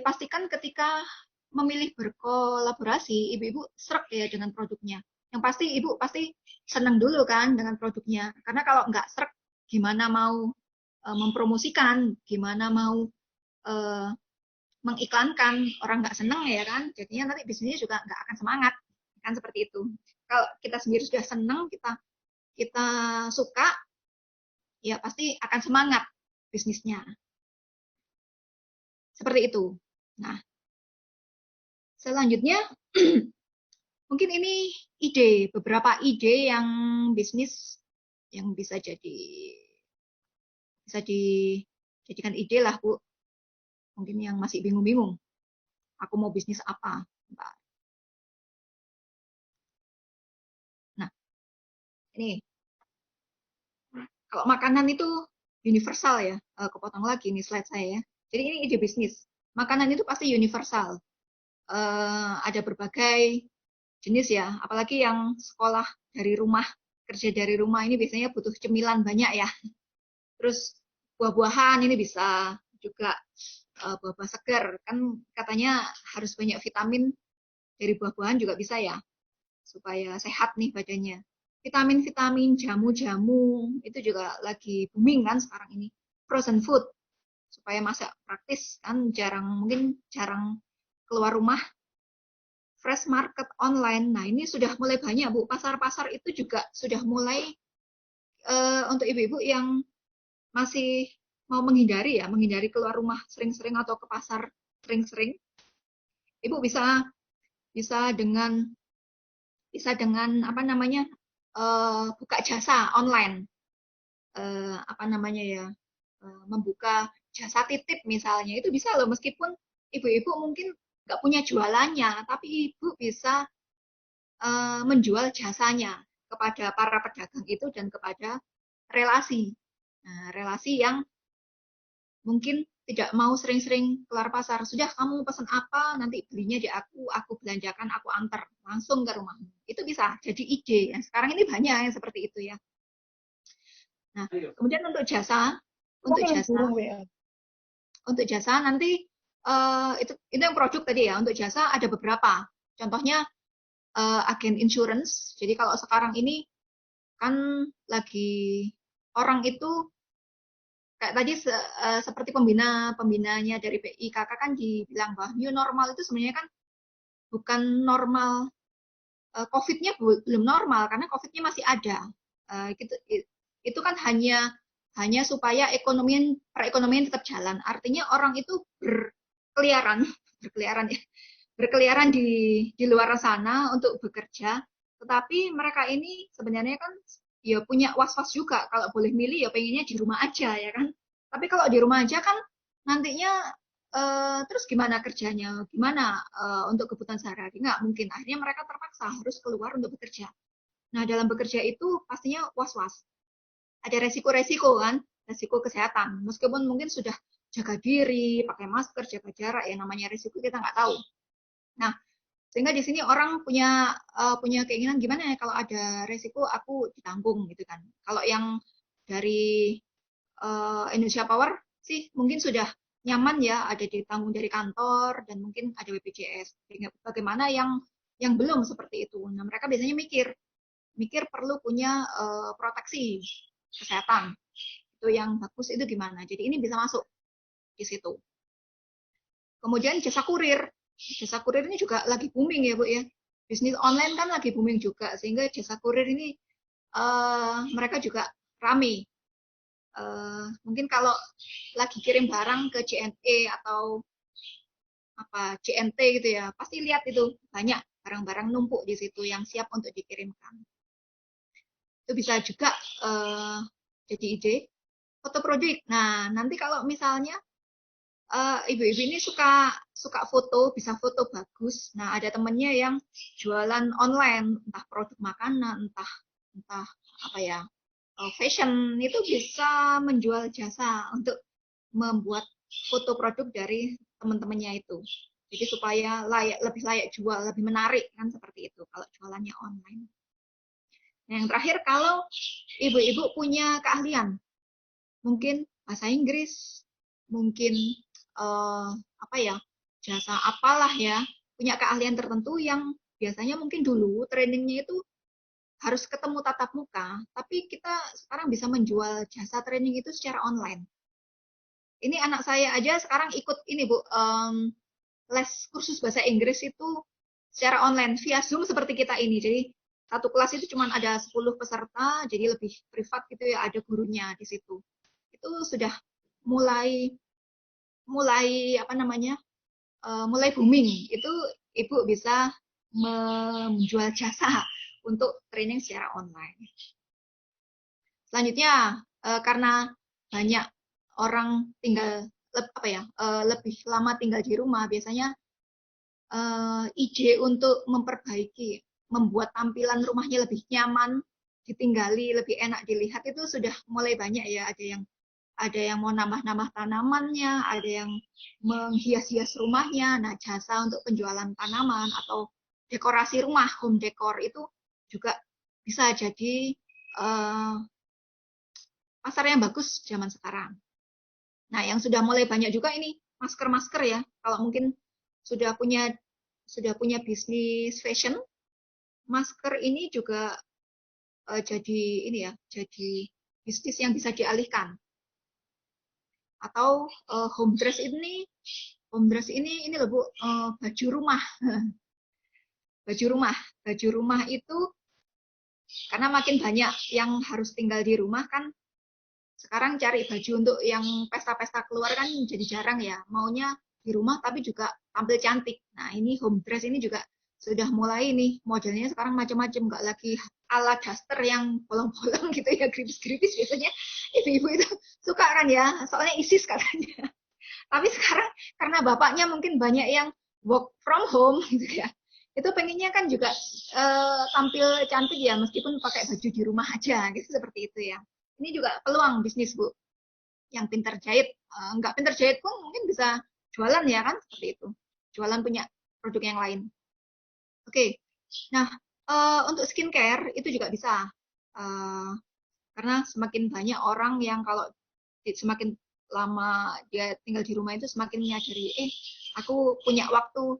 pastikan ketika memilih berkolaborasi, ibu-ibu serak ya dengan produknya. Yang pasti ibu pasti senang dulu kan dengan produknya. Karena kalau nggak serak, gimana mau mempromosikan, gimana mau mengiklankan, orang nggak seneng ya kan, jadinya nanti bisnisnya juga nggak akan semangat, kan seperti itu. Kalau kita sendiri sudah seneng, kita suka, ya pasti akan semangat bisnisnya. Seperti itu. Nah, selanjutnya mungkin ini beberapa ide yang bisnis yang bisa dijadikan ide lah Bu. Mungkin yang masih bingung-bingung, aku mau bisnis apa. Nah, ini kalau makanan itu universal ya, kepotong lagi nih slide saya ya. Jadi ini ide bisnis. Makanan itu pasti universal. Ada berbagai jenis ya, apalagi yang sekolah dari rumah, kerja dari rumah ini biasanya butuh cemilan banyak ya. Terus buah-buahan ini bisa juga, buah-buah segar, kan katanya harus banyak vitamin dari buah-buahan juga bisa ya, supaya sehat nih badannya. Vitamin-vitamin, jamu-jamu, itu juga lagi booming kan sekarang ini. Frozen food, supaya masak praktis, kan mungkin jarang keluar rumah. Fresh market online, nah ini sudah mulai banyak Bu, pasar-pasar itu juga sudah mulai, untuk ibu-ibu yang masih mau menghindari keluar rumah sering-sering atau ke pasar sering-sering, ibu bisa bisa dengan apa namanya, buka jasa online, apa namanya ya, membuka jasa titip misalnya, itu bisa loh, meskipun ibu-ibu mungkin nggak punya jualannya, tapi ibu bisa menjual jasanya kepada para pedagang itu dan kepada relasi. Nah, relasi yang mungkin tidak mau sering-sering keluar pasar. Sudah kamu pesan apa, nanti belinya di aku belanjakan, aku antar langsung ke rumahmu. Itu bisa jadi ide. Ya. Sekarang ini banyak yang seperti itu ya. Nah, kemudian untuk jasa nanti, itu yang produk tadi ya. Untuk jasa ada beberapa. Contohnya agen insurance. Jadi kalau sekarang ini kan lagi orang itu kayak tadi seperti pembinanya dari PIKK kan dibilang bahwa new normal itu sebenarnya kan bukan normal, COVID-nya belum normal karena COVID-nya masih ada. Gitu, itu kan hanya supaya perekonomian tetap jalan. Artinya orang itu berkeliaran, berkeliaran ya, berkeliaran di luar sana untuk bekerja, tetapi mereka ini sebenarnya kan ya punya was-was juga, kalau boleh milih ya pengennya di rumah aja ya kan. Tapi kalau di rumah aja kan nantinya, terus gimana kerjanya, gimana untuk kebutuhan sehari-hari, nggak mungkin, akhirnya mereka terpaksa harus keluar untuk bekerja. Nah dalam bekerja itu pastinya was-was, ada resiko-resiko kan, resiko kesehatan, meskipun mungkin sudah jaga diri, pakai masker, jaga jarak, ya namanya resiko kita nggak tahu. Nah, sehingga di sini orang punya keinginan gimana ya kalau ada resiko aku ditanggung gitu kan. Kalau yang dari Indonesia Power sih mungkin sudah nyaman ya, ada ditanggung dari kantor dan mungkin ada BPJS. Bagaimana yang belum seperti itu. Nah, mereka biasanya mikir perlu punya proteksi kesehatan. Itu yang bagus itu gimana. Jadi ini bisa masuk di situ. Kemudian jasa kurir. Jasa kurir ini juga lagi booming ya Bu ya. Bisnis online kan lagi booming juga, sehingga jasa kurir ini mereka juga rame. Mungkin kalau lagi kirim barang ke JNE atau apa JNT gitu ya, pasti lihat itu banyak barang-barang numpuk di situ yang siap untuk dikirimkan. Itu bisa juga jadi ide. Foto produk. Nah, nanti kalau misalnya ibu-ibu ini suka foto, bisa foto bagus. Nah, ada temennya yang jualan online, entah produk makanan, entah apa ya, fashion, itu bisa menjual jasa untuk membuat foto produk dari teman-temannya itu. Jadi supaya lebih layak jual, lebih menarik kan seperti itu kalau jualannya online. Nah, yang terakhir kalau ibu-ibu punya keahlian, mungkin bahasa Inggris, mungkin apa ya, jasa apalah ya, punya keahlian tertentu yang biasanya mungkin dulu trainingnya itu harus ketemu tatap muka, tapi kita sekarang bisa menjual jasa training itu secara online. Ini anak saya aja sekarang ikut ini Bu, les kursus bahasa Inggris itu secara online via Zoom seperti kita ini. Jadi satu kelas itu cuma ada 10 peserta, jadi lebih privat gitu ya, ada gurunya di situ. Itu sudah mulai apa namanya? Mulai booming. Itu Ibu bisa menjual jasa untuk training secara online. Selanjutnya karena banyak orang tinggal lebih lama tinggal di rumah, biasanya ide untuk memperbaiki, membuat tampilan rumahnya lebih nyaman, ditinggali, lebih enak dilihat itu sudah mulai banyak ya. Ada yang mau nambah-nambah tanamannya, ada yang menghias-hias rumahnya. Nah, jasa untuk penjualan tanaman atau dekorasi rumah, home decor itu juga bisa jadi pasar yang bagus zaman sekarang. Nah, yang sudah mulai banyak juga ini masker-masker ya. Kalau mungkin sudah punya bisnis fashion, masker ini juga jadi bisnis yang bisa dialihkan. Atau home dress ini loh Bu, baju rumah. Baju rumah itu karena makin banyak yang harus tinggal di rumah kan, sekarang cari baju untuk yang pesta-pesta keluar kan jadi jarang ya. Maunya di rumah tapi juga tampil cantik. Nah, ini home dress ini juga sudah mulai nih, modelnya sekarang macam-macam, nggak lagi ala daster yang bolong-bolong gitu ya, gripis-gripis. Biasanya ibu-ibu itu suka kan ya, soalnya ISIS katanya. Tapi sekarang karena bapaknya mungkin banyak yang work from home gitu ya, itu pengennya kan juga tampil cantik ya, meskipun pakai baju di rumah aja gitu, seperti itu ya. Ini juga peluang bisnis Bu. Yang pintar jahit, nggak pintar jahit pun mungkin bisa jualan ya kan, seperti itu. Jualan punya produk yang lain. Oke, nah untuk skincare itu juga bisa. Karena semakin banyak orang yang kalau semakin lama dia tinggal di rumah itu semakin menyadari, aku punya waktu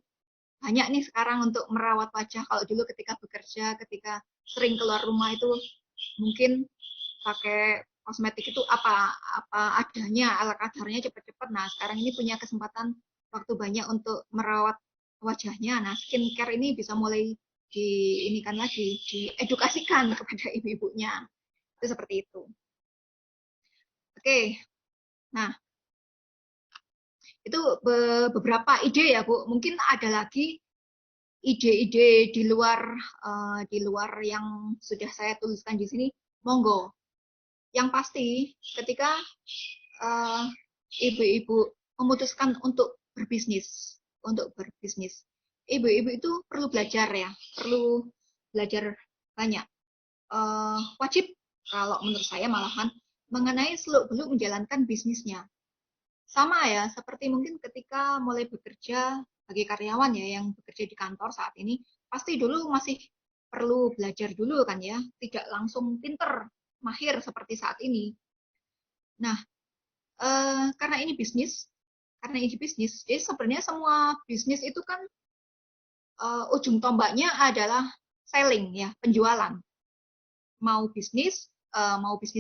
banyak nih sekarang untuk merawat wajah. Kalau dulu ketika bekerja, ketika sering keluar rumah itu mungkin pakai kosmetik itu apa adanya, ala kadarnya, cepet-cepet. Nah, sekarang ini punya kesempatan waktu banyak untuk merawat wajahnya. Nah, skincare ini bisa mulai diinikan lagi, diedukasikan kepada ibu-ibunya. Itu seperti itu. Oke. Nah, itu beberapa ide ya, Bu. Mungkin ada lagi ide-ide di luar yang sudah saya tuliskan di sini. Monggo. Yang pasti ketika ibu-ibu memutuskan untuk berbisnis, ibu-ibu itu perlu belajar ya, perlu belajar banyak. Wajib kalau menurut saya malahan mengenai seluk-beluk menjalankan bisnisnya. Sama ya, seperti mungkin ketika mulai bekerja bagi karyawan ya yang bekerja di kantor saat ini, pasti dulu masih perlu belajar dulu kan ya, tidak langsung pinter, mahir seperti saat ini. Nah, karena ini bisnis, jadi sebenarnya semua bisnis itu kan ujung tombaknya adalah selling ya, penjualan. Mau bisnis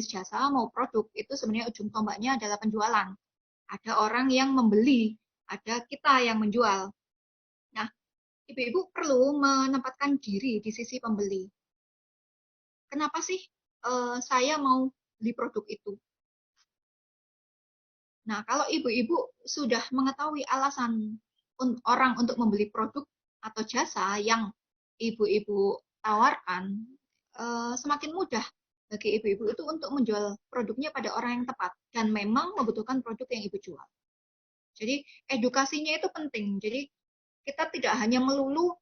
jasa, mau produk, itu sebenarnya ujung tombaknya adalah penjualan. Ada orang yang membeli, ada kita yang menjual. Nah, ibu-ibu perlu menempatkan diri di sisi pembeli. Kenapa sih saya mau beli produk itu? Nah, kalau ibu-ibu sudah mengetahui alasan orang untuk membeli produk atau jasa yang ibu-ibu tawarkan, semakin mudah bagi ibu-ibu itu untuk menjual produknya pada orang yang tepat dan memang membutuhkan produk yang ibu jual. Jadi edukasinya itu penting. Jadi kita tidak hanya melulu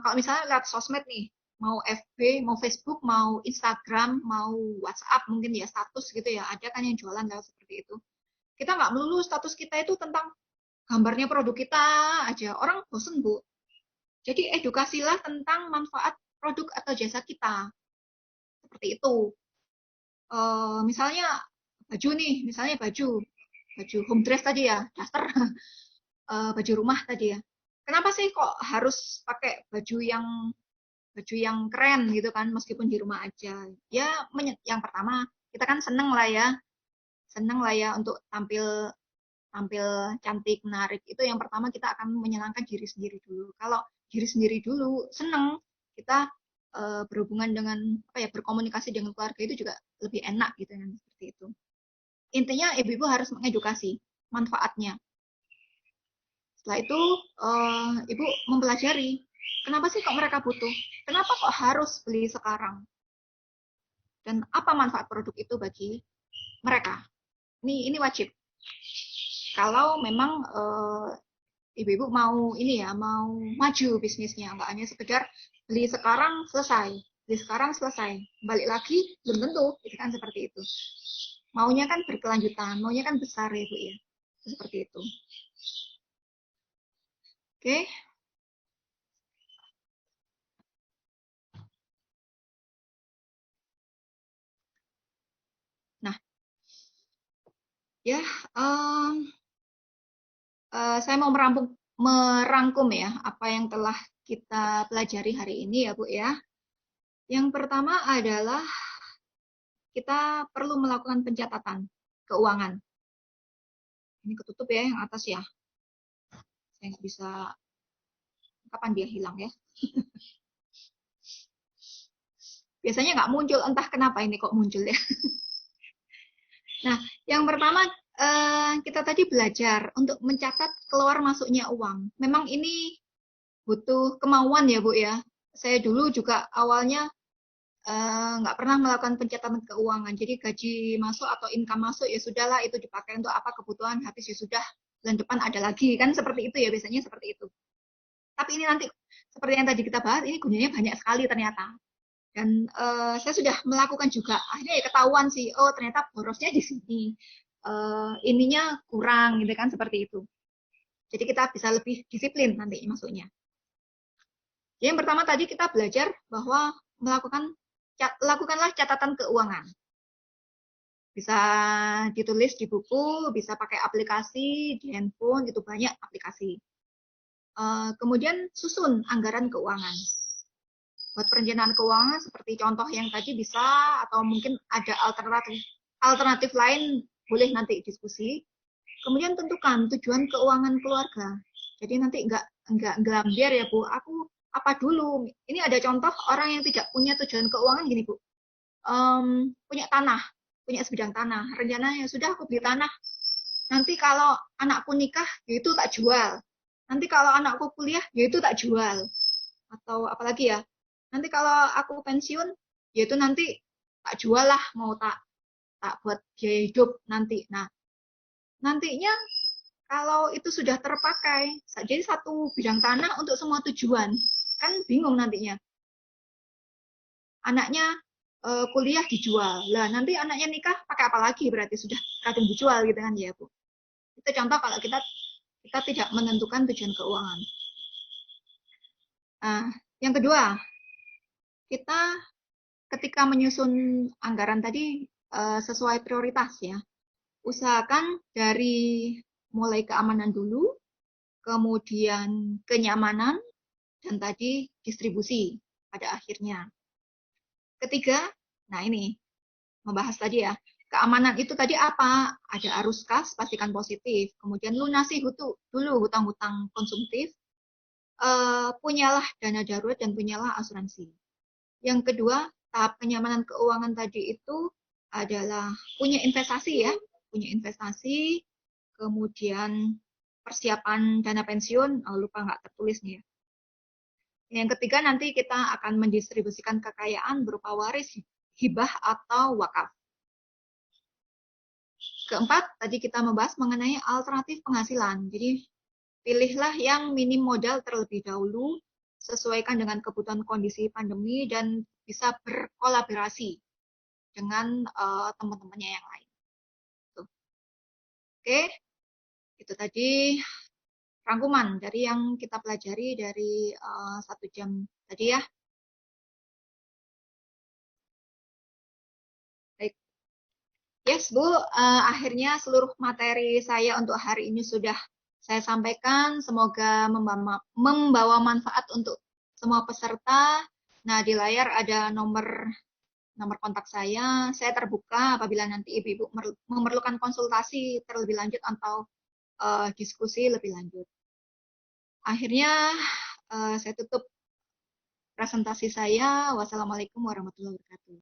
kalau misalnya lihat sosmed nih, mau FB, mau Facebook, mau Instagram, mau WhatsApp mungkin ya, status gitu ya, ada kan yang jualan lewat seperti itu. Kita nggak melulu status kita itu tentang gambarnya produk kita aja, orang bosen Bu. Jadi edukasilah tentang manfaat produk atau jasa kita, seperti itu. Misalnya baju nih, misalnya baju home dress tadi ya, daster, baju rumah tadi ya. Kenapa sih kok harus pakai baju yang keren gitu kan, meskipun di rumah aja? Ya, yang pertama kita kan seneng lah ya, seneng lah ya untuk tampil cantik, menarik. Itu yang pertama kita akan menyenangkan diri sendiri dulu. Kalau diri sendiri dulu seneng, kita berhubungan dengan berkomunikasi dengan keluarga itu juga lebih enak gitu kan, seperti itu. Intinya ibu-ibu harus mengedukasi manfaatnya. Setelah itu ibu mempelajari, kenapa sih kok mereka butuh? Kenapa kok harus beli sekarang? Dan apa manfaat produk itu bagi mereka? Ini wajib. Kalau memang ibu-ibu mau mau maju bisnisnya, nggak hanya sekedar beli sekarang selesai, balik lagi belum tentu, itu kan seperti itu. Maunya kan berkelanjutan, maunya kan besar ya Bu ya, seperti itu. Oke. Nah, ya saya mau merangkum ya apa yang telah kita pelajari hari ini ya Bu ya. Yang pertama adalah kita perlu melakukan pencatatan keuangan. Ini ketutup ya yang atas ya. Saya nggak bisa, kapan dia hilang ya. Biasanya nggak muncul, entah kenapa ini kok muncul ya. Nah, yang pertama kita tadi belajar untuk mencatat keluar masuknya uang. Memang ini butuh kemauan ya Bu ya. Saya dulu juga awalnya nggak pernah melakukan pencatatan keuangan. Jadi gaji masuk atau income masuk ya sudahlah, itu dipakai untuk apa, kebutuhan habis ya sudah, bulan depan ada lagi, kan seperti itu ya, biasanya seperti itu. Tapi ini nanti seperti yang tadi kita bahas, ini gunanya banyak sekali ternyata. Dan saya sudah melakukan juga, akhirnya ya ketahuan sih, oh ternyata borosnya di sini, ininya kurang gitu kan, seperti itu. Jadi kita bisa lebih disiplin nanti masuknya. Jadi yang pertama tadi kita belajar bahwa lakukanlah catatan keuangan. Bisa ditulis di buku, bisa pakai aplikasi, di handphone, itu banyak aplikasi. Kemudian susun anggaran keuangan. Buat perencanaan keuangan seperti contoh yang tadi bisa, atau mungkin ada alternatif lain, boleh nanti diskusi. Kemudian tentukan tujuan keuangan keluarga. Jadi nanti enggak gelambiar ya Bu, aku apa dulu. Ini ada contoh orang yang tidak punya tujuan keuangan gini Bu. Punya sebidang tanah. Rencananya sudah aku beli tanah. Nanti kalau anakku nikah, yaitu tak jual. Nanti kalau anakku kuliah, yaitu tak jual. Atau apalagi ya, nanti kalau aku pensiun, yaitu nanti tak jual lah, mau tak buat biaya hidup nanti. Nah, nantinya kalau itu sudah terpakai, jadi satu bidang tanah untuk semua tujuan, kan bingung nantinya. Anaknya kuliah dijual, lah nanti anaknya nikah pakai apa lagi, berarti sudah kadang dijual gitu kan ya Bu. Itu contoh kalau kita tidak menentukan tujuan keuangan. Nah, yang kedua, kita ketika menyusun anggaran tadi sesuai prioritas ya. Usahakan dari mulai keamanan dulu, kemudian kenyamanan, dan tadi distribusi pada akhirnya. Ketiga, nah ini membahas tadi ya, keamanan itu tadi apa? Ada arus kas, pastikan positif. Kemudian lunasi dulu hutang-hutang konsumtif. Punyalah dana darurat dan punyalah asuransi. Yang kedua, tahap kenyamanan keuangan tadi itu adalah punya investasi ya, kemudian persiapan dana pensiun, lupa nggak tertulis nih ya. Yang ketiga, nanti kita akan mendistribusikan kekayaan berupa waris, hibah, atau wakaf. Keempat, tadi kita membahas mengenai alternatif penghasilan. Jadi, pilihlah yang minim modal terlebih dahulu, sesuaikan dengan kebutuhan kondisi pandemi, dan bisa berkolaborasi dengan teman-temannya yang lain. Tuh. Oke, itu tadi rangkuman dari yang kita pelajari dari 1 jam tadi ya. Baik. Yes, Bu, akhirnya seluruh materi saya untuk hari ini sudah saya sampaikan. Semoga membawa manfaat untuk semua peserta. Nah, di layar ada nomor nomor kontak saya terbuka apabila nanti ibu-ibu memerlukan konsultasi terlebih lanjut atau diskusi lebih lanjut. Akhirnya saya tutup presentasi saya. Wassalamualaikum warahmatullahi wabarakatuh.